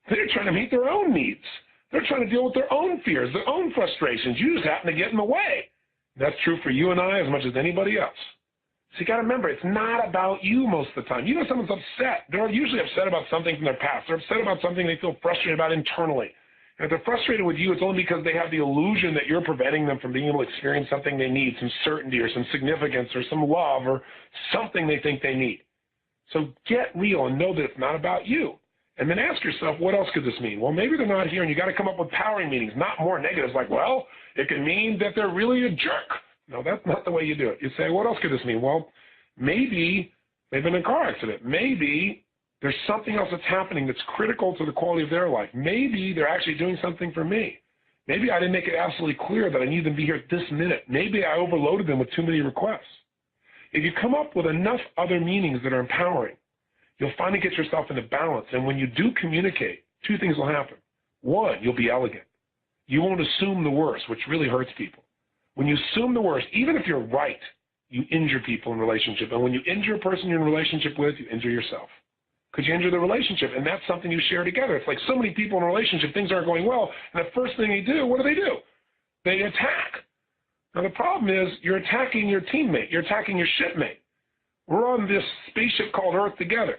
A: They're trying to meet their own needs. They're trying to deal with their own fears, their own frustrations. You just happen to get in the way. That's true for you and I as much as anybody else. So you got to remember, it's not about you most of the time. You know, someone's upset. They're usually upset about something from their past. They're upset about something they feel frustrated about internally. And if they're frustrated with you, it's only because they have the illusion that you're preventing them from being able to experience something they need, some certainty or some significance or some love or something they think they need. So get real and know that it's not about you. And then ask yourself, what else could this mean? Well, maybe they're not here, and you got to come up with powering meanings, not more negatives like, well, it can mean that they're really a jerk. No, that's not the way you do it. You say, what else could this mean? Well, maybe they've been in a car accident. Maybe there's something else that's happening that's critical to the quality of their life. Maybe they're actually doing something for me. Maybe I didn't make it absolutely clear that I need them to be here at this minute. Maybe I overloaded them with too many requests. If you come up with enough other meanings that are empowering, you'll finally get yourself into balance. And when you do communicate, two things will happen. One, you'll be elegant. You won't assume the worst, which really hurts people. When you assume the worst, even if you're right, you injure people in relationship. And when you injure a person you're in a relationship with, you injure yourself. Because you injure the relationship, and that's something you share together. It's like so many people in a relationship, things aren't going well, and the first thing they do, what do? They attack. Now the problem is you're attacking your teammate. You're attacking your shipmate. We're on this spaceship called Earth together.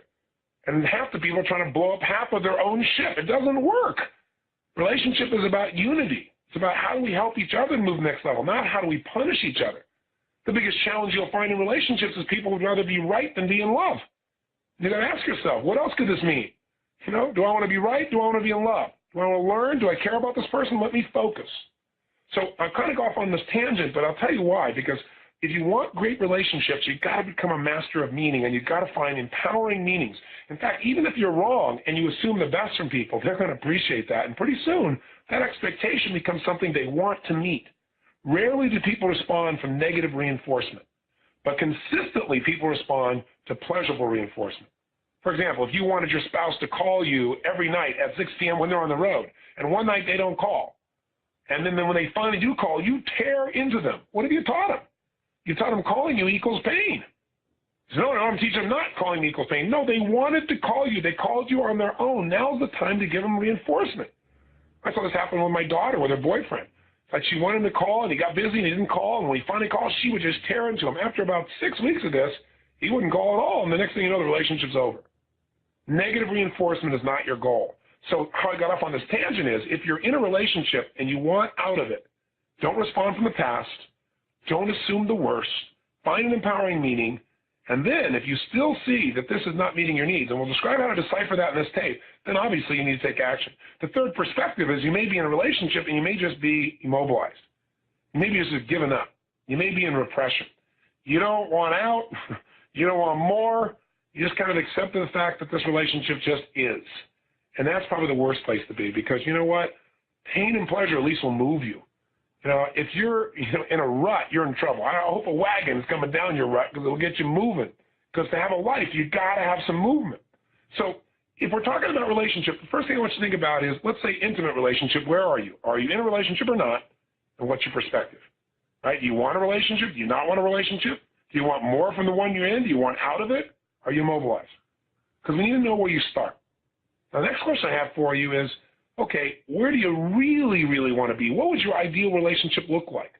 A: And half the people are trying to blow up half of their own ship. It doesn't work. Relationship is about unity. It's about how do we help each other move to the next level, not how do we punish each other. The biggest challenge you'll find in relationships is people would rather be right than be in love. You got to ask yourself, what else could this mean? You know, do I want to be right? Do I want to be in love? Do I want to learn? Do I care about this person? Let me focus. So I kind of go off on this tangent, but I'll tell you why. Because if you want great relationships, you've got to become a master of meaning, and you've got to find empowering meanings. In fact, even if you're wrong and you assume the best from people, they're going to appreciate that. And pretty soon, that expectation becomes something they want to meet. Rarely do people respond from negative reinforcement, but consistently people respond to pleasurable reinforcement. For example, if you wanted your spouse to call you every night at 6 p.m. when they're on the road, and one night they don't call, and then when they finally do call, you tear into them. What have you taught them? You taught them calling you equals pain. So, no, I'm teaching them not calling equals pain. No, they wanted to call you. They called you on their own. Now's the time to give them reinforcement. I saw this happen with my daughter, with her boyfriend. Like she wanted him to call, and he got busy, and he didn't call. And when he finally called, she would just tear into him. After about 6 weeks of this, he wouldn't call at all, and the next thing you know, the relationship's over. Negative reinforcement is not your goal. So how I got off on this tangent is, if you're in a relationship and you want out of it, don't respond from the past. Don't assume the worst. Find an empowering meaning. And then if you still see that this is not meeting your needs, and we'll describe how to decipher that in this tape, then obviously you need to take action. The third perspective is you may be in a relationship and you may just be immobilized. You may be just given up. You may be in repression. You don't want out. You don't want more. You just kind of accept the fact that this relationship just is. And that's probably the worst place to be, because you know what? Pain and pleasure at least will move you. You know, if you're in a rut, you're in trouble. I hope a wagon is coming down your rut because it will get you moving. Because to have a life, you've got to have some movement. So if we're talking about relationship, the first thing I want you to think about is, let's say intimate relationship, where are you? Are you in a relationship or not? And what's your perspective? Right? Do you want a relationship? Do you not want a relationship? Do you want more from the one you're in? Do you want out of it? Are you immobilized? Because we need to know where you start. Now, the next question I have for you is, okay, where do you really, really want to be? What would your ideal relationship look like?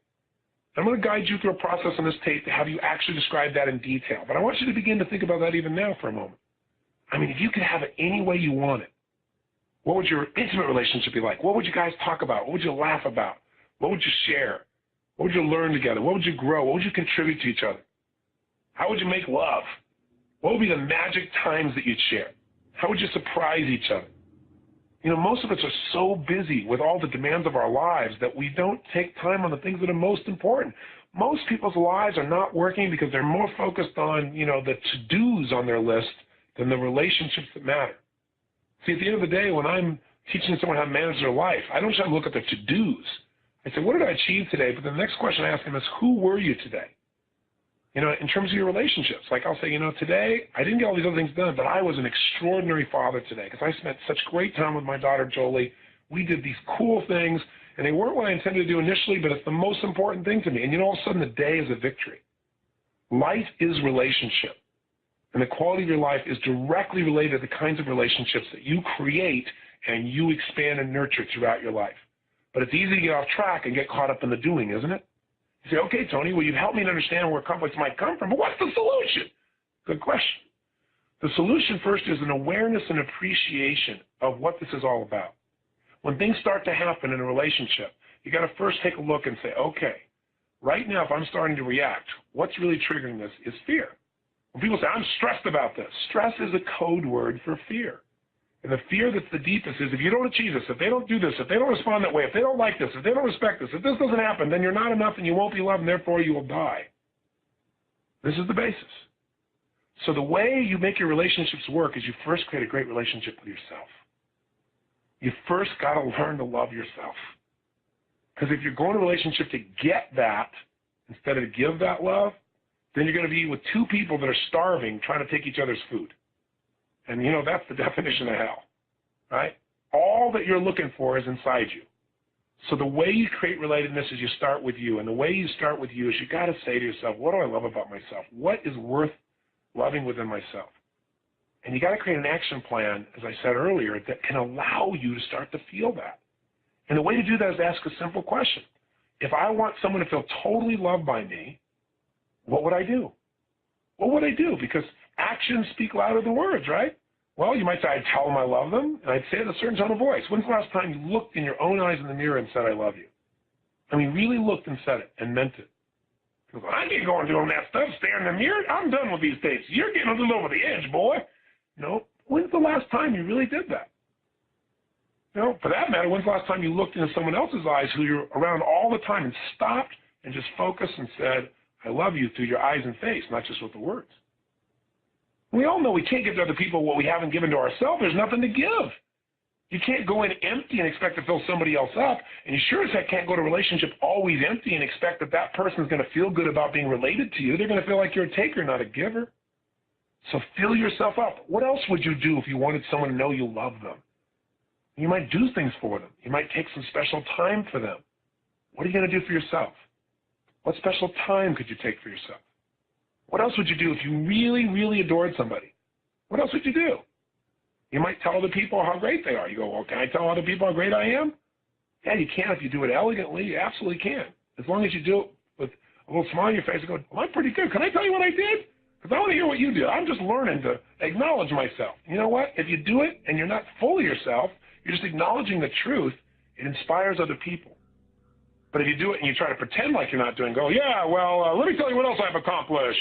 A: I'm going to guide you through a process on this tape to have you actually describe that in detail. But I want you to begin to think about that even now for a moment. I mean, if you could have it any way you want it, what would your intimate relationship be like? What would you guys talk about? What would you laugh about? What would you share? What would you learn together? What would you grow? What would you contribute to each other? How would you make love? What would be the magic times that you'd share? How would you surprise each other? You know, most of us are so busy with all the demands of our lives that we don't take time on the things that are most important. Most people's lives are not working because they're more focused on, the to-dos on their list than the relationships that matter. See, at the end of the day, when I'm teaching someone how to manage their life, I don't try to look at their to-dos. I say, what did I achieve today? But the next question I ask them is, who were you today? You know, in terms of your relationships. Like I'll say, you know, today I didn't get all these other things done, but I was an extraordinary father today because I spent such great time with my daughter, Jolie. We did these cool things, and they weren't what I intended to do initially, but it's the most important thing to me. And, you know, all of a sudden the day is a victory. Life is relationship, and the quality of your life is directly related to the kinds of relationships that you create and you expand and nurture throughout your life. But it's easy to get off track and get caught up in the doing, isn't it? You say, okay, Tony, well, you've helped me to understand where conflicts might come from, but what's the solution? Good question. The solution first is an awareness and appreciation of what this is all about. When things start to happen in a relationship, you got to first take a look and say, okay, right now if I'm starting to react, what's really triggering this is fear. When people say, I'm stressed about this, stress is a code word for fear. And the fear that's the deepest is if you don't achieve this, if they don't do this, if they don't respond that way, if they don't like this, if they don't respect this, if this doesn't happen, then you're not enough and you won't be loved and therefore you will die. This is the basis. So the way you make your relationships work is you first create a great relationship with yourself. You first got to learn to love yourself. Because if you're going to a relationship to get that instead of to give that love, then you're going to be with two people that are starving trying to take each other's food. And, you know, that's the definition of hell, right? All that you're looking for is inside you. So the way you create relatedness is you start with you. And the way you start with you is you got to say to yourself, what do I love about myself? What is worth loving within myself? And you got to create an action plan, as I said earlier, that can allow you to start to feel that. And the way to do that is to ask a simple question. If I want someone to feel totally loved by me, what would I do? What would I do? Because actions speak louder than words, right? Well, you might say, I'd tell them I love them, and I'd say it in a certain tone of voice. When's the last time you looked in your own eyes in the mirror and said, I love you? I mean, really looked and said it and meant it. Because I can't go and doing that stuff, stare in the mirror. I'm done with these dates. You're getting a little over the edge, boy. No. When's the last time you really did that? You know, for that matter, when's the last time you looked into someone else's eyes who you're around all the time and stopped and just focused and said, I love you through your eyes and face, not just with the words? We all know we can't give to other people what we haven't given to ourselves. There's nothing to give. You can't go in empty and expect to fill somebody else up, and you sure as heck can't go to a relationship always empty and expect that that person's going to feel good about being related to you. They're going to feel like you're a taker, not a giver. So fill yourself up. What else would you do if you wanted someone to know you love them? You might do things for them. You might take some special time for them. What are you going to do for yourself? What special time could you take for yourself? What else would you do if you really, really adored somebody? What else would you do? You might tell other people how great they are. You go, well, can I tell other people how great I am? Yeah, you can if you do it elegantly. You absolutely can. As long as you do it with a little smile on your face and go, well, I'm pretty good. Can I tell you what I did? Because I want to hear what you do. I'm just learning to acknowledge myself. You know what? If you do it and you're not full of yourself, you're just acknowledging the truth, it inspires other people. But if you do it and you try to pretend like you're not doing, go, yeah, well, let me tell you what else I've accomplished.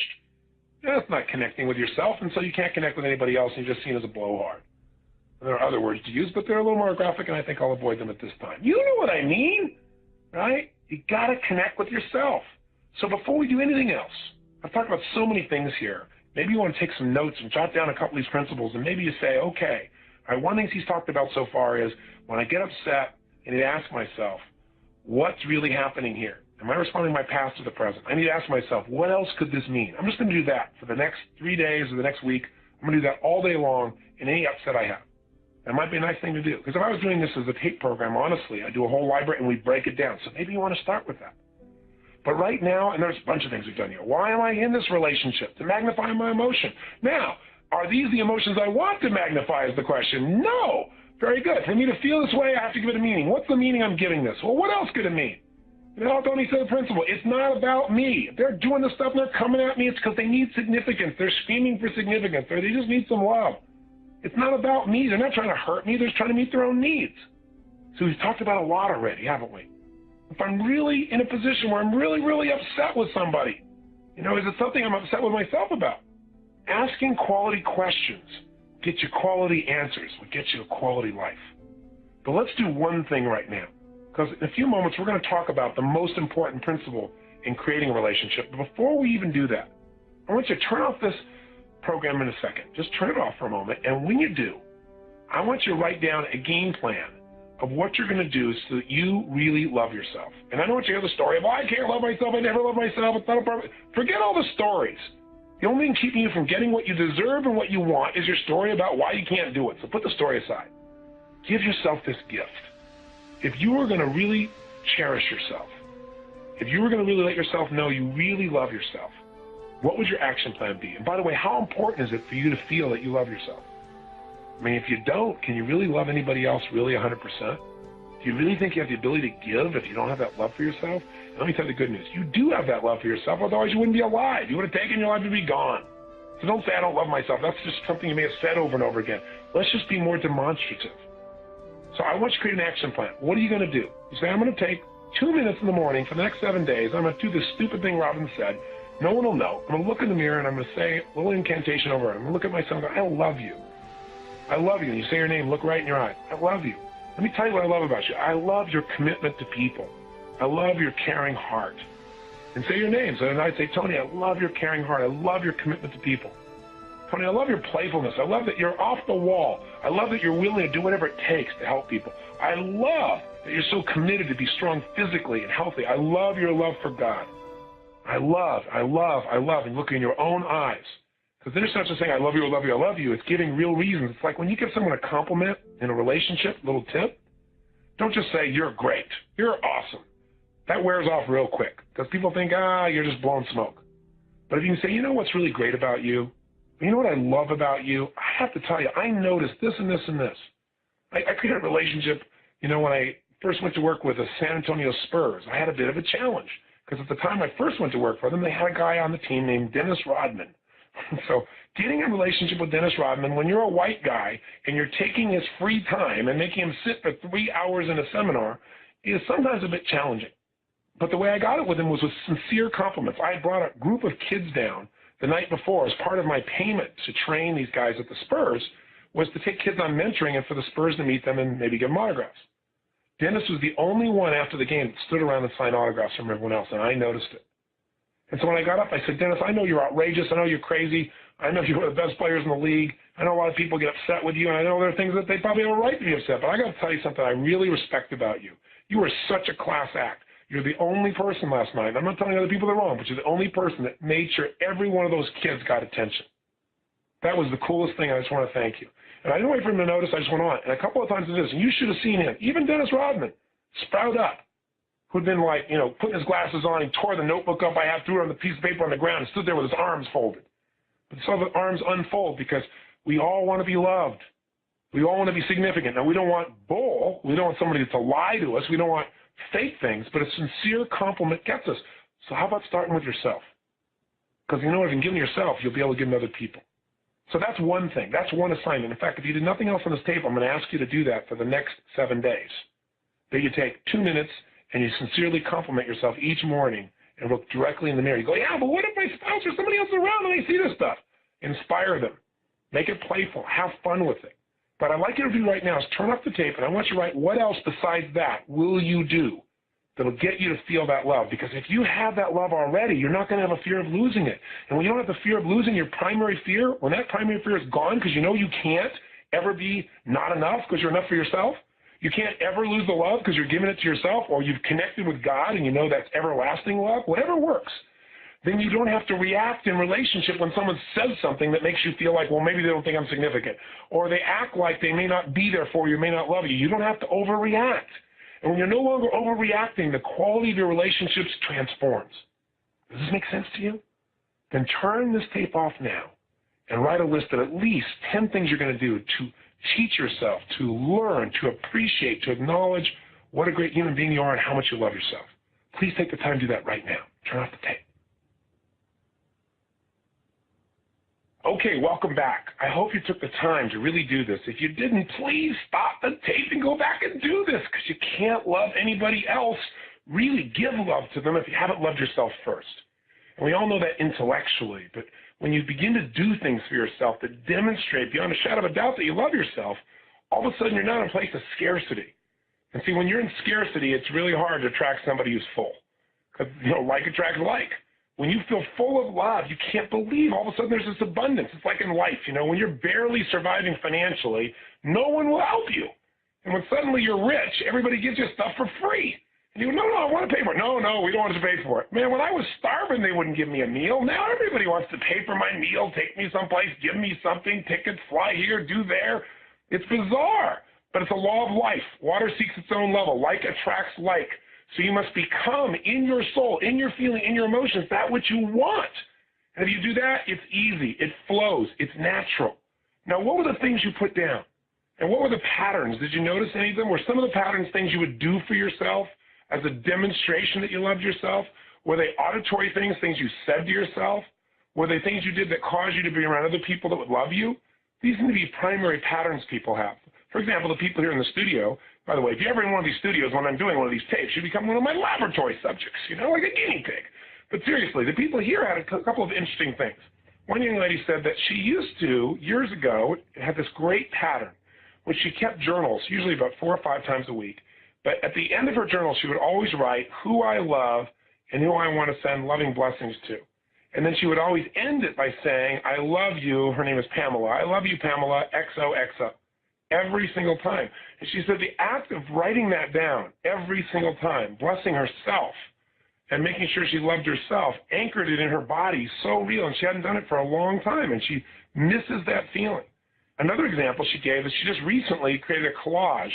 A: Yeah, that's not connecting with yourself, and so you can't connect with anybody else, and you're just seen as a blowhard. There are other words to use, but they're a little more graphic, and I think I'll avoid them at this time. You know what I mean, right? You got to connect with yourself. So before we do anything else, I've talked about so many things here. Maybe you want to take some notes and jot down a couple of these principles, and maybe you say, okay, all right, one of the things he's talked about so far is when I get upset, I need to ask myself, what's really happening here? Am I responding my past to the present? I need to ask myself, what else could this mean? I'm just going to do that for the next 3 days or the next week. I'm going to do that all day long in any upset I have. That might be a nice thing to do. Because if I was doing this as a tape program, honestly, I do a whole library and we break it down. So maybe you want to start with that. But right now, and there's a bunch of things we've done here. Why am I in this relationship? To magnify my emotion. Now, are these the emotions I want to magnify is the question? No. Very good. For me to feel this way, I have to give it a meaning. What's the meaning I'm giving this? Well, what else could it mean? You know, Tony said the principle. It's not about me. If they're doing this stuff and they're coming at me, it's because they need significance. They're screaming for significance. Or they just need some love. It's not about me. They're not trying to hurt me. They're just trying to meet their own needs. So we've talked about a lot already, haven't we? If I'm really in a position where I'm really, really upset with somebody, you know, is it something I'm upset with myself about? Asking quality questions gets you quality answers, will get you a quality life. But let's do one thing right now. Because in a few moments, we're going to talk about the most important principle in creating a relationship. But before we even do that, I want you to turn off this program in a second. Just turn it off for a moment. And when you do, I want you to write down a game plan of what you're going to do so that you really love yourself. And I don't want you to hear the story of, I can't love myself, I never love myself, it's not a problem. Forget all the stories. The only thing keeping you from getting what you deserve and what you want is your story about why you can't do it. So put the story aside. Give yourself this gift. If you were going to really cherish yourself, if you were going to really let yourself know you really love yourself, what would your action plan be? And by the way, how important is it for you to feel that you love yourself? I mean, if you don't, can you really love anybody else really 100%? Do you really think you have the ability to give if you don't have that love for yourself? And let me tell you the good news. You do have that love for yourself, otherwise you wouldn't be alive. You would have taken your life to be gone. So don't say, I don't love myself. That's just something you may have said over and over again. Let's just be more demonstrative. So I want you to create an action plan. What are you going to do? You say, I'm going to take 2 minutes in the morning for the next 7 days. I'm going to do this stupid thing Robbins said. No one will know. I'm going to look in the mirror and I'm going to say a little incantation over it. I'm going to look at myself and go, I love you. I love you. And you say your name, look right in your eye. I love you. Let me tell you what I love about you. I love your commitment to people. I love your caring heart. And say your name. So then I'd say, Tony, I love your caring heart. I love your commitment to people. Tony, I love your playfulness. I love that you're off the wall. I love that you're willing to do whatever it takes to help people. I love that you're so committed to be strong physically and healthy. I love your love for God. I love, and look in your own eyes. Because then it's not just saying, I love you, I love you, I love you. It's giving real reasons. It's like when you give someone a compliment in a relationship, little tip, don't just say, you're great, you're awesome. That wears off real quick because people think, you're just blowing smoke. But if you can say, you know what's really great about you? You know what I love about you? I have to tell you, I noticed this and this and this. I created a relationship, when I first went to work with the San Antonio Spurs. I had a bit of a challenge because at the time I first went to work for them, they had a guy on the team named Dennis Rodman. So getting a relationship with Dennis Rodman, when you're a white guy and you're taking his free time and making him sit for 3 hours in a seminar is sometimes a bit challenging. But the way I got it with him was with sincere compliments. I had brought a group of kids down the night before as part of my payment to train these guys at the Spurs was to take kids on mentoring and for the Spurs to meet them and maybe give them autographs. Dennis was the only one after the game that stood around and signed autographs from everyone else, and I noticed it. And so when I got up, I said, Dennis, I know you're outrageous. I know you're crazy. I know you're one of the best players in the league. I know a lot of people get upset with you, and I know there are things that they probably have a right to be upset. But I got to tell you something I really respect about you. You are such a class act. You're the only person last night, and I'm not telling other people they're wrong, but you're the only person that made sure every one of those kids got attention. That was the coolest thing. I just want to thank you. And I didn't wait for him to notice. I just went on. And a couple of times it is, and you should have seen him, even Dennis Rodman, sprout up, who'd been like, putting his glasses on. He tore the notebook up I had, threw it on the piece of paper on the ground, and stood there with his arms folded. But saw the arms unfold because we all want to be loved. We all want to be significant. Now, we don't want bull. We don't want somebody to lie to us. We don't want fake things, but a sincere compliment gets us. So how about starting with yourself? Because if you give yourself, you'll be able to give them other people. So that's one thing. That's one assignment. In fact, if you did nothing else on this tape, I'm going to ask you to do that for the next 7 days. That you take 2 minutes and you sincerely compliment yourself each morning and look directly in the mirror. You go, yeah, but what if my spouse or somebody else is around and they see this stuff? Inspire them. Make it playful. Have fun with it. But I'd like you to do right now is turn off the tape, and I want you to write what else besides that will you do that'll get you to feel that love. Because if you have that love already, you're not going to have a fear of losing it. And when you don't have the fear of losing your primary fear, when that primary fear is gone because you know you can't ever be not enough because you're enough for yourself, you can't ever lose the love because you're giving it to yourself, or you've connected with God and you know that's everlasting love, whatever works, then you don't have to react in relationship when someone says something that makes you feel like, well, maybe they don't think I'm significant, or they act like they may not be there for you, may not love you. You don't have to overreact. And when you're no longer overreacting, the quality of your relationships transforms. Does this make sense to you? Then turn this tape off now and write a list of at least 10 things you're going to do to teach yourself, to learn, to appreciate, to acknowledge what a great human being you are and how much you love yourself. Please take the time to do that right now. Turn off the tape. Okay, welcome back. I hope you took the time to really do this. If you didn't, please stop the tape and go back and do this, because you can't love anybody else. Really give love to them if you haven't loved yourself first. And we all know that intellectually, but when you begin to do things for yourself that demonstrate beyond a shadow of a doubt that you love yourself, all of a sudden you're not in a place of scarcity. And see, when you're in scarcity, it's really hard to attract somebody who's full. Because, like attracts like. When you feel full of love, you can't believe all of a sudden there's this abundance. It's like in life, when you're barely surviving financially, no one will help you. And when suddenly you're rich, everybody gives you stuff for free. And you go, no, I want to pay for it. No, we don't want to pay for it. Man, when I was starving, they wouldn't give me a meal. Now everybody wants to pay for my meal, take me someplace, give me something, tickets, fly here, do there. It's bizarre, but it's a law of life. Water seeks its own level. Like attracts like. So you must become in your soul, in your feeling, in your emotions, that which you want. And if you do that, it's easy. It flows. It's natural. Now, what were the things you put down? And what were the patterns? Did you notice any of them? Were some of the patterns things you would do for yourself as a demonstration that you loved yourself? Were they auditory things you said to yourself? Were they things you did that caused you to be around other people that would love you? These need to be primary patterns people have. For example, the people here in the studio, by the way, if you're ever in one of these studios when I'm doing one of these tapes, you become one of my laboratory subjects, like a guinea pig. But seriously, the people here had a couple of interesting things. One young lady said that she used to, years ago, had this great pattern, which she kept journals, usually about 4 or 5 times a week. But at the end of her journal, she would always write who I love and who I want to send loving blessings to. And then she would always end it by saying, I love you, her name is Pamela, I love you, Pamela, XOXO. Every single time. And she said the act of writing that down every single time, blessing herself and making sure she loved herself, anchored it in her body so real, and she hadn't done it for a long time, and she misses that feeling. Another example she gave is she just recently created a collage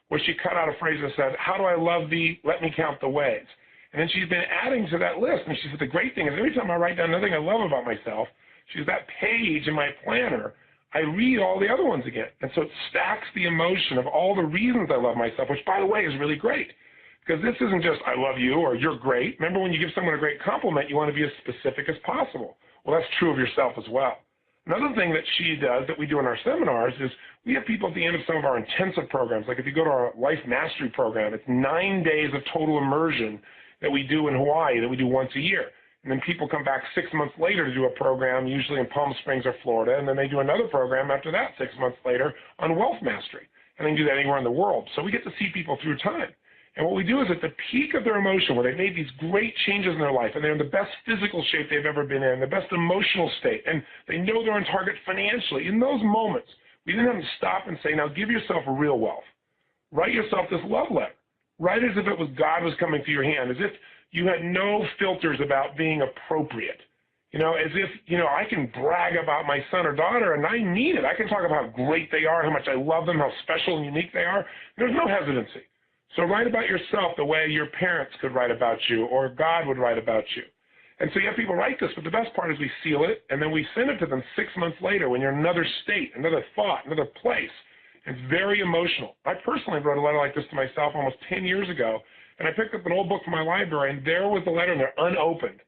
A: where she cut out a phrase that said, how do I love thee? Let me count the ways. And then she's been adding to that list, and she said the great thing is every time I write down another thing I love about myself, she says that page in my planner, I read all the other ones again. And so it stacks the emotion of all the reasons I love myself, which, by the way, is really great. Because this isn't just I love you or you're great. Remember, when you give someone a great compliment, you want to be as specific as possible. Well, that's true of yourself as well. Another thing that she does that we do in our seminars is we have people at the end of some of our intensive programs. Like if you go to our Life Mastery program, it's 9 days of total immersion that we do in Hawaii that we do once a year. And then people come back 6 months later to do a program, usually in Palm Springs or Florida, and then they do another program after that 6 months later on wealth mastery. And they can do that anywhere in the world. So we get to see people through time. And what we do is at the peak of their emotion, where they've made these great changes in their life, and they're in the best physical shape they've ever been in, the best emotional state, and they know they're on target financially, in those moments, we then have to stop and say, now give yourself real wealth. Write yourself this love letter. Write as if it was God was coming through your hand, as if you had no filters about being appropriate. As if, I can brag about my son or daughter, and I mean it. I can talk about how great they are, how much I love them, how special and unique they are. There's no hesitancy. So write about yourself the way your parents could write about you or God would write about you. And so you have people write this, but the best part is we seal it, and then we send it to them 6 months later when you're in another state, another thought, another place. It's very emotional. I personally wrote a letter like this to myself almost 10 years ago, and I picked up an old book from my library, and there was the letter in there unopened.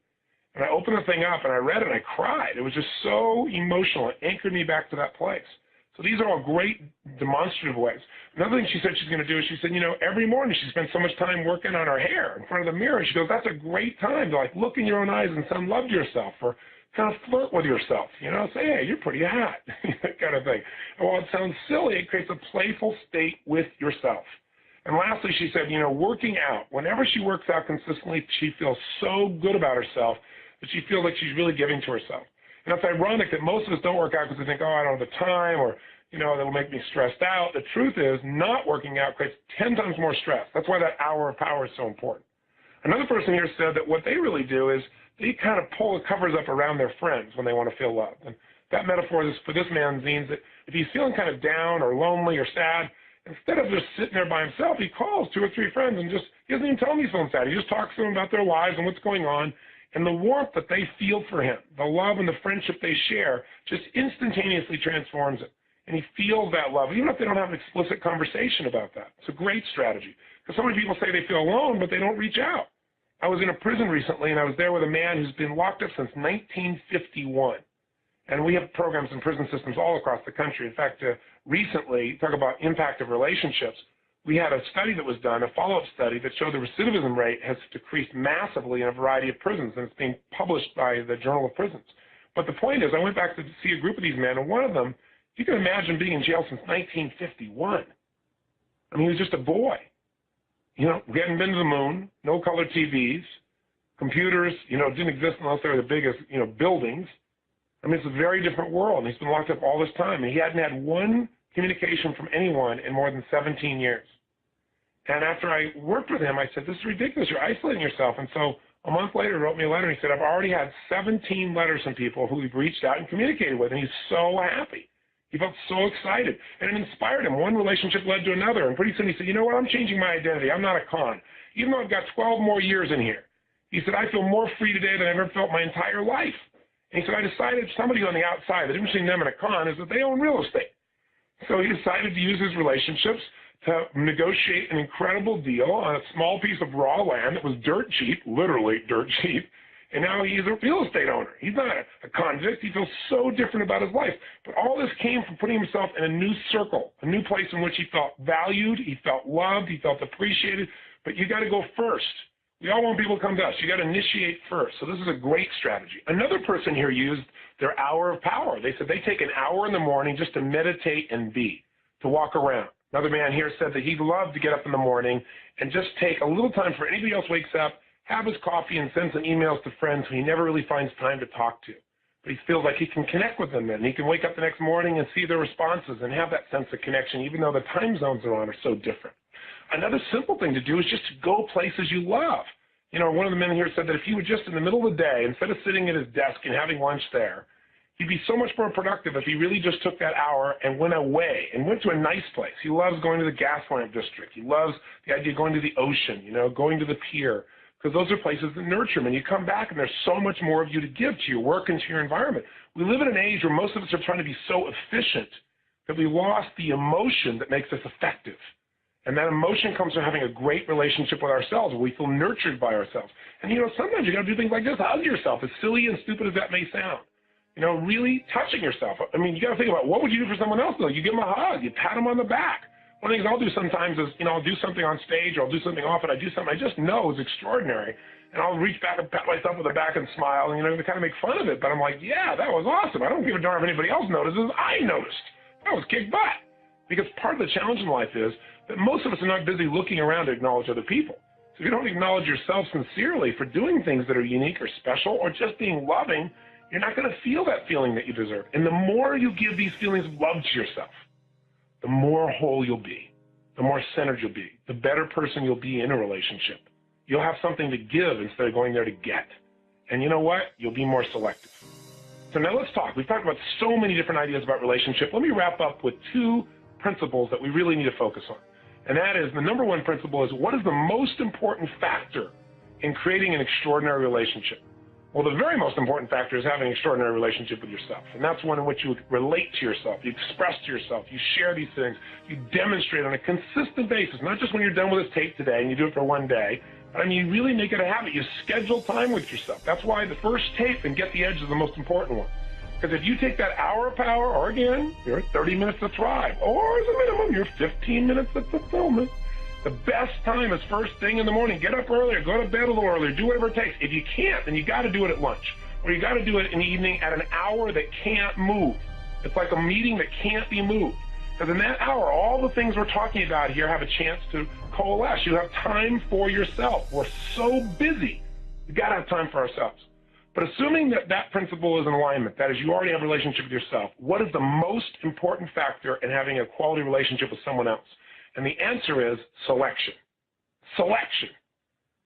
A: And I opened the thing up, and I read it, and I cried. It was just so emotional. It anchored me back to that place. So these are all great demonstrative ways. Another thing she said she's going to do is she said, every morning she spends so much time working on her hair in front of the mirror. She goes, that's a great time to look in your own eyes and send love to yourself, or kind of flirt with yourself, say, hey, you're pretty hot, that kind of thing. And while it sounds silly, it creates a playful state with yourself. And lastly, she said, working out. Whenever she works out consistently, she feels so good about herself that she feels like she's really giving to herself. And it's ironic that most of us don't work out because we think, I don't have the time, or, that'll make me stressed out. The truth is, not working out creates 10 times more stress. That's why that hour of power is so important. Another person here said that what they really do is they kind of pull the covers up around their friends when they want to feel loved. And that metaphor is, for this man means that if he's feeling kind of down or lonely or sad, instead of just sitting there by himself, he calls 2 or 3 friends and he doesn't even tell them he's feeling sad. He just talks to them about their lives and what's going on. And the warmth that they feel for him, the love and the friendship they share, just instantaneously transforms it. And he feels that love, even if they don't have an explicit conversation about that. It's a great strategy. Because so many people say they feel alone, but they don't reach out. I was in a prison recently, and I was there with a man who's been locked up since 1951. And we have programs in prison systems all across the country. In fact, recently, talk about impact of relationships, we had a study that was done, a follow-up study, that showed the recidivism rate has decreased massively in a variety of prisons, and it's being published by the Journal of Prisons. But the point is, I went back to see a group of these men, and one of them, you can imagine being in jail since 1951. I mean, he was just a boy. We hadn't been to the moon, no color TVs, computers, didn't exist unless they were the biggest, buildings. I mean, it's a very different world, and he's been locked up all this time, and he hadn't had one communication from anyone in more than 17 years. And after I worked with him, I said, this is ridiculous. You're isolating yourself. And so a month later, he wrote me a letter, and he said, I've already had 17 letters from people who we've reached out and communicated with, and he's so happy. He felt so excited, and it inspired him. One relationship led to another, and pretty soon he said, you know what, I'm changing my identity. I'm not a con. Even though I've got 12 more years in here, he said, I feel more free today than I've ever felt my entire life. And he said, I decided somebody on the outside, the difference between them and a con is that they own real estate. So he decided to use his relationships to negotiate an incredible deal on a small piece of raw land that was dirt cheap, literally dirt cheap, and now he's a real estate owner. He's not a convict. He feels so different about his life. But all this came from putting himself in a new circle, a new place in which he felt valued, he felt loved, he felt appreciated. But you got to go first. We all want people to come to us. You got to initiate first. So this is a great strategy. Another person here used their hour of power. They said they take an hour in the morning just to meditate and be, to walk around. Another man here said that he'd love to get up in the morning and just take a little time before anybody else wakes up, have his coffee, and send some emails to friends who he never really finds time to talk to. But he feels like he can connect with them then. He can wake up the next morning and see their responses and have that sense of connection, even though the time zones they're on are so different. Another simple thing to do is just to go places you love. One of the men here said that if he would just in the middle of the day, instead of sitting at his desk and having lunch there, he'd be so much more productive if he really just took that hour and went away and went to a nice place. He loves going to the Gaslamp District. He loves the idea of going to the ocean, going to the pier, because those are places that nurture him. And you come back and there's so much more of you to give to your work and to your environment. We live in an age where most of us are trying to be so efficient that we lost the emotion that makes us effective. And that emotion comes from having a great relationship with ourselves, where we feel nurtured by ourselves. And, sometimes you got to do things like this. Hug yourself, as silly and stupid as that may sound. Really touching yourself. I mean, you got to think about what would you do for someone else, though? You give them a hug. You pat them on the back. One of the things I'll do sometimes is, I'll do something on stage, or I'll do something off, and I do something I just know is extraordinary. And I'll reach back and pat myself on the back and smile, and, to kind of make fun of it. But I'm like, yeah, that was awesome. I don't give a darn if anybody else notices. I noticed. That was kick butt. Because part of the challenge in life is that most of us are not busy looking around to acknowledge other people. So if you don't acknowledge yourself sincerely for doing things that are unique or special or just being loving, you're not going to feel that feeling that you deserve. And the more you give these feelings of love to yourself, the more whole you'll be, the more centered you'll be, the better person you'll be in a relationship. You'll have something to give instead of going there to get. And you know what? You'll be more selective. So now let's talk. We've talked about so many different ideas about relationship. Let me wrap up with two principles that we really need to focus on. And that is, the number one principle is, what is the most important factor in creating an extraordinary relationship? Well, the very most important factor is having an extraordinary relationship with yourself. And that's one in which you relate to yourself, you express to yourself, you share these things, you demonstrate on a consistent basis, not just when you're done with this tape today and you do it for one day, but I mean, you really make it a habit. You schedule time with yourself. That's why the first tape and Get the Edge is the most important one. Because if you take that hour of power, or again, your 30 minutes to thrive, or as a minimum, your 15 minutes of fulfillment, the best time is first thing in the morning. Get up earlier, go to bed a little earlier, do whatever it takes. If you can't, then you got to do it at lunch, or you got to do it in the evening at an hour that can't move. It's like a meeting that can't be moved. Because in that hour, all the things we're talking about here have a chance to coalesce. You have time for yourself. We're so busy. We've got to have time for ourselves. But assuming that that principle is in alignment, that is, you already have a relationship with yourself, what is the most important factor in having a quality relationship with someone else? And the answer is selection. Selection.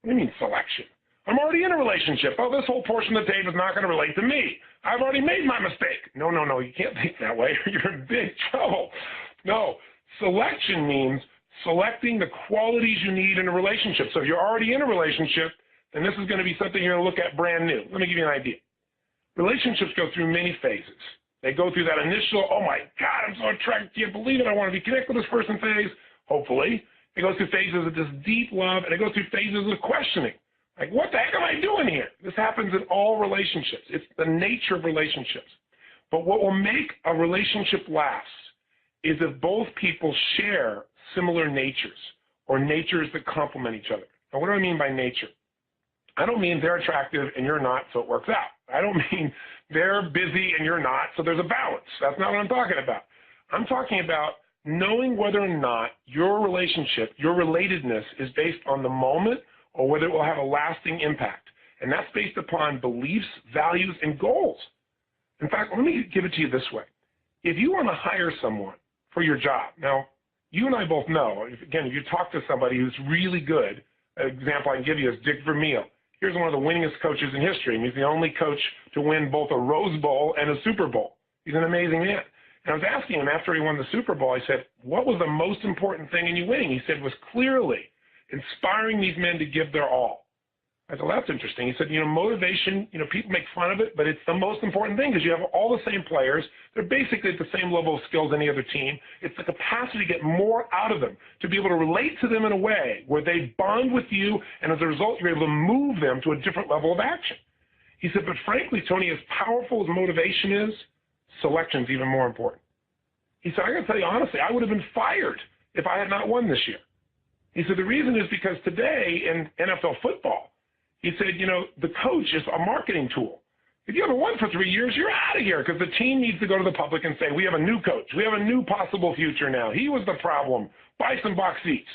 A: What do you mean selection? I'm already in a relationship. Oh, this whole portion of the tape is not going to relate to me. I've already made my mistake. No, you can't think that way. You're in big trouble. No, selection means selecting the qualities you need in a relationship. So if you're already in a relationship, then this is going to be something you're going to look at brand new. Let me give you an idea. Relationships go through many phases. They go through that initial, oh my God, I'm so attracted to you, believe it, I want to be connected with this person phase, hopefully. It goes through phases of this deep love, and it goes through phases of questioning. Like, what the heck am I doing here? This happens in all relationships. It's the nature of relationships. But what will make a relationship last is if both people share similar natures, or natures that complement each other. Now, what do I mean by nature? I don't mean they're attractive and you're not, so it works out. I don't mean they're busy and you're not, so there's a balance. That's not what I'm talking about. I'm talking about knowing whether or not your relationship, your relatedness is based on the moment or whether it will have a lasting impact. And that's based upon beliefs, values, and goals. In fact, let me give it to you this way. If you want to hire someone for your job, now, you and I both know, again, if you talk to somebody who's really good, an example I can give you is Dick Vermeil. Here's one of the winningest coaches in history, and he's the only coach to win both a Rose Bowl and a Super Bowl. He's an amazing man. And I was asking him after he won the Super Bowl, I said, what was the most important thing in you winning? He said, was clearly inspiring these men to give their all. I said, well, that's interesting. He said, motivation, people make fun of it, but it's the most important thing because you have all the same players. They're basically at the same level of skill as any other team. It's the capacity to get more out of them, to be able to relate to them in a way where they bond with you, and as a result, you're able to move them to a different level of action. He said, but frankly, Tony, as powerful as motivation is, selection's even more important. He said, I got to tell you honestly, I would have been fired if I had not won this year. He said, the reason is because today in NFL football, he said, the coach is a marketing tool. If you haven't won for 3 years, you're out of here because the team needs to go to the public and say, we have a new coach. We have a new possible future now. He was the problem. Buy some box seats.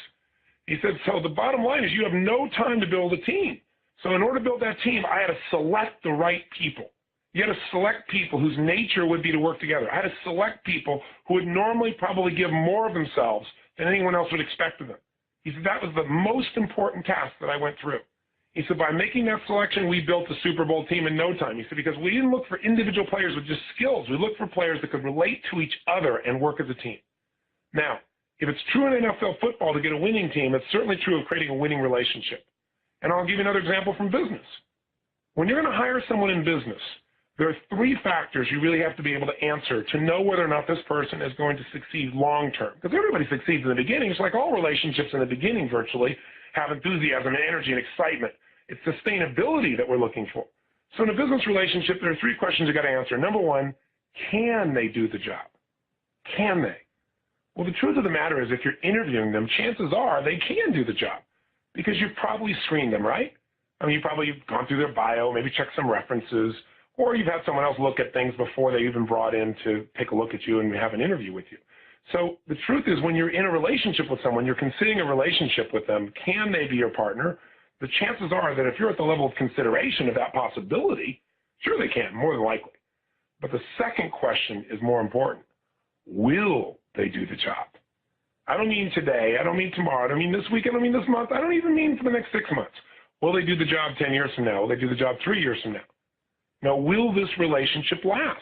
A: He said, so the bottom line is you have no time to build a team. So in order to build that team, I had to select the right people. You had to select people whose nature would be to work together. I had to select people who would normally probably give more of themselves than anyone else would expect of them. He said that was the most important task that I went through. He said, by making that selection, we built a Super Bowl team in no time. He said, because we didn't look for individual players with just skills. We looked for players that could relate to each other and work as a team. Now, if it's true in NFL football to get a winning team, it's certainly true of creating a winning relationship. And I'll give you another example from business. When you're going to hire someone in business, there are 3 factors you really have to be able to answer to know whether or not this person is going to succeed long term. Because everybody succeeds in the beginning. It's like all relationships in the beginning virtually have enthusiasm and energy and excitement. It's sustainability that we're looking for. So in a business relationship, there are 3 questions you got to answer. Number 1, can they do the job? Can they? Well, the truth of the matter is if you're interviewing them, chances are they can do the job because you've probably screened them, right? I mean, you've probably gone through their bio, maybe checked some references, or you've had someone else look at things before they even brought in to take a look at you and have an interview with you. So the truth is when you're in a relationship with someone, you're considering a relationship with them, can they be your partner? The chances are that if you're at the level of consideration of that possibility, sure they can, more than likely. But the second question is more important. Will they do the job? I don't mean today. I don't mean tomorrow. I don't mean this week. I don't mean this month. I don't even mean for the next 6 months. Will they do the job 10 years from now? Will they do the job 3 years from now? Now, will this relationship last?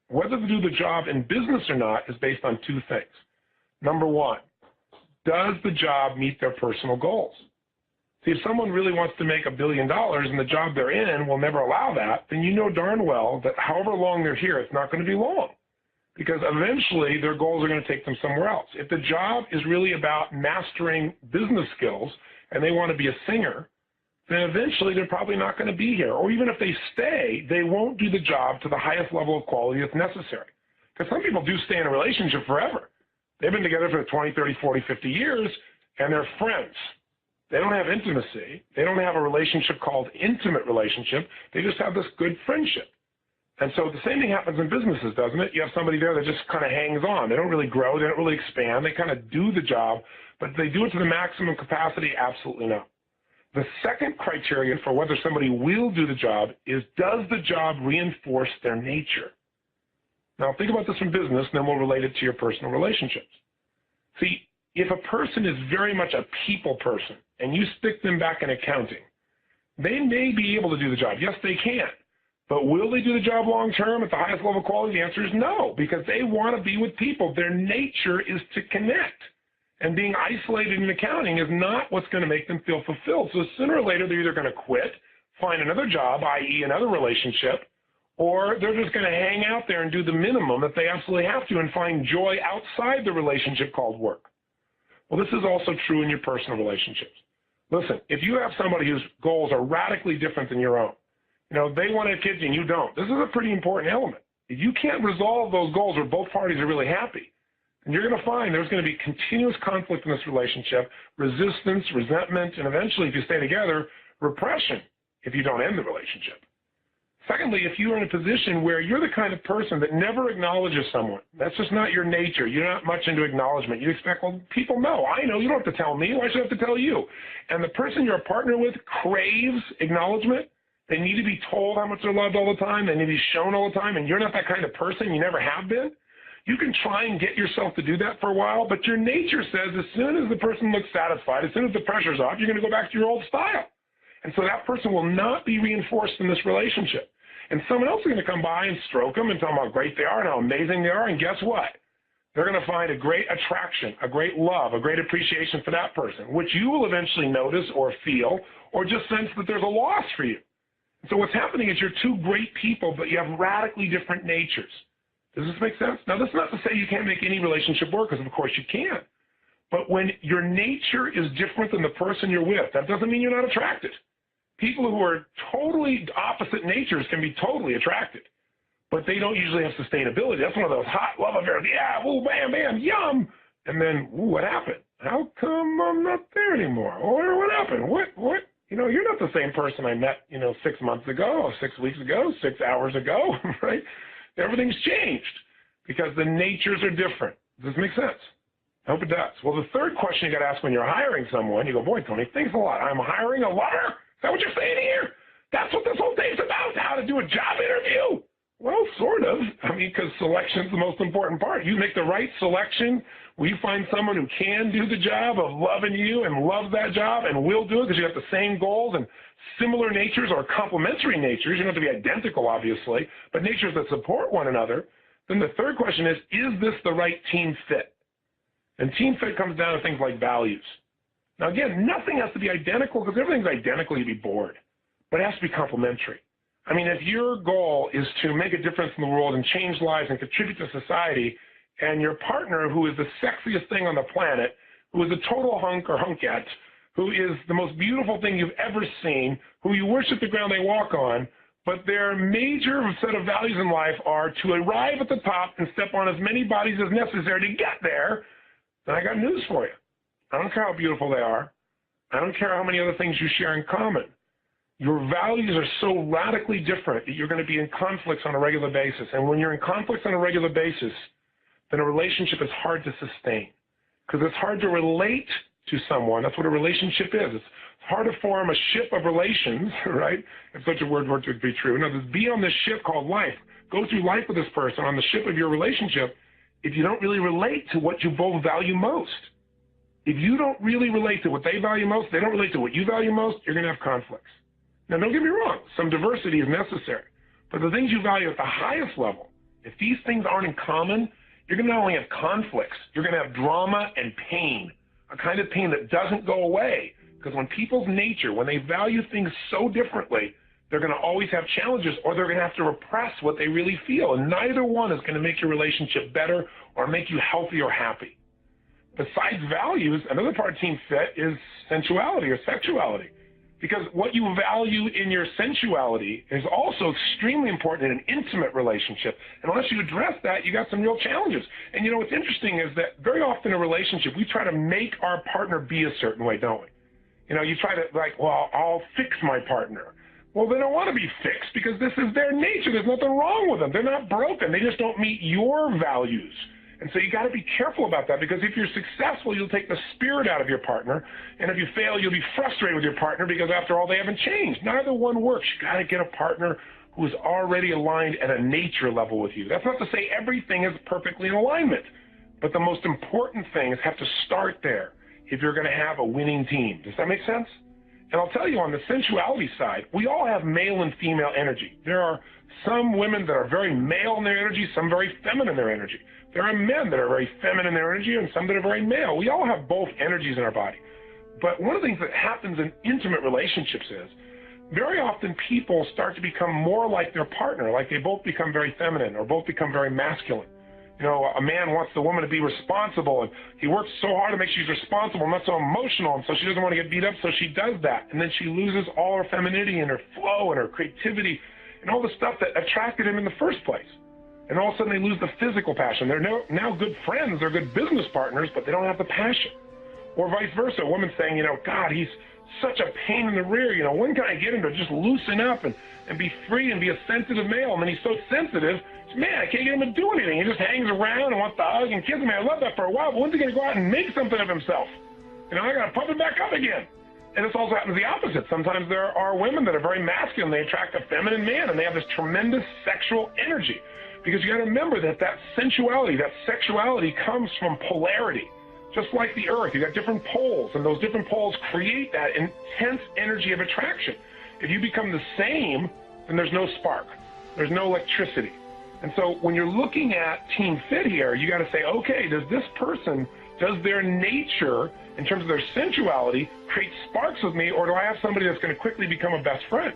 A: Whether they do the job in business or not is based on 2 things. Number 1, does the job meet their personal goals? See, if someone really wants to make $1 billion and the job they're in will never allow that, then you know darn well that however long they're here, it's not going to be long because eventually their goals are going to take them somewhere else. If the job is really about mastering business skills and they want to be a singer, then eventually they're probably not going to be here. Or even if they stay, they won't do the job to the highest level of quality that's necessary. Because some people do stay in a relationship forever. They've been together for 20, 30, 40, 50 years, and they're friends. They don't have intimacy. They don't have a relationship called intimate relationship. They just have this good friendship. And so the same thing happens in businesses, doesn't it? You have somebody there that just kind of hangs on. They don't really grow. They don't really expand. They kind of do the job, but they do it to the maximum capacity? Absolutely not. The second criterion for whether somebody will do the job is, does the job reinforce their nature? Now, think about this from business, and then we'll relate it to your personal relationships. See, if a person is very much a people person, and you stick them back in accounting, they may be able to do the job. Yes, they can. But will they do the job long term at the highest level of quality? The answer is no, because they want to be with people. Their nature is to connect. And being isolated in accounting is not what's going to make them feel fulfilled. So sooner or later, they're either going to quit, find another job, i.e. another relationship, or they're just going to hang out there and do the minimum that they absolutely have to and find joy outside the relationship called work. Well, this is also true in your personal relationships. Listen, if you have somebody whose goals are radically different than your own, they want to have kids and you don't, this is a pretty important element. If you can't resolve those goals where both parties are really happy, and you're going to find there's going to be continuous conflict in this relationship, resistance, resentment, and eventually, if you stay together, repression if you don't end the relationship. Secondly, if you're in a position where you're the kind of person that never acknowledges someone, that's just not your nature. You're not much into acknowledgement. You expect, well, people know. I know. You don't have to tell me. Why should I have to tell you? And the person you're a partner with craves acknowledgement, They need to be told how much they're loved all the time. They need to be shown all the time, and you're not that kind of person. You never have been. You can try and get yourself to do that for a while, but your nature says as soon as the person looks satisfied, as soon as the pressure's off, you're going to go back to your old style. And so that person will not be reinforced in this relationship. And someone else is going to come by and stroke them and tell them how great they are and how amazing they are, and guess what? They're going to find a great attraction, a great love, a great appreciation for that person, which you will eventually notice or feel or just sense that there's a loss for you. So what's happening is you're two great people, but you have radically different natures. Does this make sense? Now, that's not to say you can't make any relationship work, because of course you can. But when your nature is different than the person you're with, that doesn't mean you're not attracted. People who are totally opposite natures can be totally attracted, but they don't usually have sustainability. That's one of those hot love affairs. Yeah, woo, bam, bam, yum. And then, ooh, what happened? How come I'm not there anymore? Or what happened? What? You're not the same person I met, 6 months ago, or 6 weeks ago, 6 hours ago, right? Everything's changed because the natures are different. Does this make sense? I hope it does. Well, the third question you got to ask when you're hiring someone, you go, boy, Tony, thanks a lot. I'm hiring a lover? Is that what you're saying here? That's what this whole thing's about, how to do a job interview. Well, sort of. Because selection's the most important part. You make the right selection. We find someone who can do the job of loving you and loves that job and will do it because you have the same goals and similar natures or complementary natures. You don't have to be identical, obviously, but natures that support one another. Then the third question is this the right team fit? And team fit comes down to things like values. Now, again, nothing has to be identical because everything's identical, you'd be bored. But it has to be complementary. If your goal is to make a difference in the world and change lives and contribute to society, and your partner, who is the sexiest thing on the planet, who is a total hunk or hunkette, who is the most beautiful thing you've ever seen, who you worship the ground they walk on, but their major set of values in life are to arrive at the top and step on as many bodies as necessary to get there, then I got news for you. I don't care how beautiful they are. I don't care how many other things you share in common. Your values are so radically different that you're going to be in conflicts on a regular basis. And when you're in conflicts on a regular basis, then a relationship is hard to sustain because it's hard to relate to someone. That's what a relationship is. It's hard to form a ship of relations, right? If such a word were to be true. Now, be on this ship called life. Go through life with this person on the ship of your relationship if you don't really relate to what you both value most. If you don't really relate to what they value most, they don't relate to what you value most, you're going to have conflicts. Now, don't get me wrong. Some diversity is necessary. But the things you value at the highest level, if these things aren't in common, you're going to not only have conflicts, you're going to have drama and pain, a kind of pain that doesn't go away. Because when people's nature, when they value things so differently, they're going to always have challenges or they're going to have to repress what they really feel. And neither one is going to make your relationship better or make you healthy or happy. Besides values, another part of team fit is sensuality or sexuality. Because what you value in your sensuality is also extremely important in an intimate relationship. And unless you address that, you got some real challenges. And what's interesting is that very often in a relationship, we try to make our partner be a certain way, don't we? You try to I'll fix my partner. Well, they don't want to be fixed because this is their nature. There's nothing wrong with them. They're not broken. They just don't meet your values. And so you got to be careful about that because if you're successful, you'll take the spirit out of your partner. And if you fail, you'll be frustrated with your partner because after all, they haven't changed. Neither one works. You got to get a partner who is already aligned at a nature level with you. That's not to say everything is perfectly in alignment, but the most important things have to start there if you're going to have a winning team. Does that make sense? And I'll tell you, on the sensuality side, we all have male and female energy. There are some women that are very male in their energy, some very feminine in their energy. There are men that are very feminine in their energy and some that are very male. We all have both energies in our body. But one of the things that happens in intimate relationships is very often people start to become more like their partner, like they both become very feminine or both become very masculine. A man wants the woman to be responsible, and he works so hard to make sure she's responsible, not so emotional, and so she doesn't want to get beat up, so she does that. And then she loses all her femininity and her flow and her creativity and all the stuff that attracted him in the first place. And all of a sudden they lose the physical passion. They're now good friends, they're good business partners, but they don't have the passion. Or vice versa, a woman saying, God, he's such a pain in the rear. When can I get him to just loosen up and be free and be a sensitive male? And then he's so sensitive, man, I can't get him to do anything. He just hangs around and wants to hug and kiss me. I love that for a while, but when's he going to go out and make something of himself? I got to pump him back up again. And this also happens the opposite. Sometimes there are women that are very masculine. They attract a feminine man, and they have this tremendous sexual energy. Because you got to remember that sensuality, that sexuality comes from polarity. Just like the earth, you got different poles, and those different poles create that intense energy of attraction. If you become the same, then there's no spark. There's no electricity. And so when you're looking at Team Fit here, you got to say, okay, does their nature, in terms of their sensuality, create sparks with me, or do I have somebody that's going to quickly become a best friend?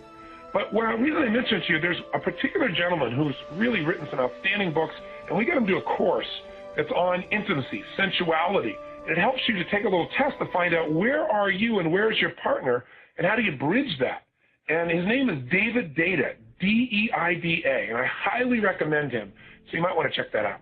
A: But what I really mentioned to you, there's a particular gentleman who's really written some outstanding books, and we got him to do a course that's on intimacy, sensuality. And it helps you to take a little test to find out where are you and where is your partner, and how do you bridge that? And his name is David Deida, D-E-I-D-A, and I highly recommend him. So you might want to check that out.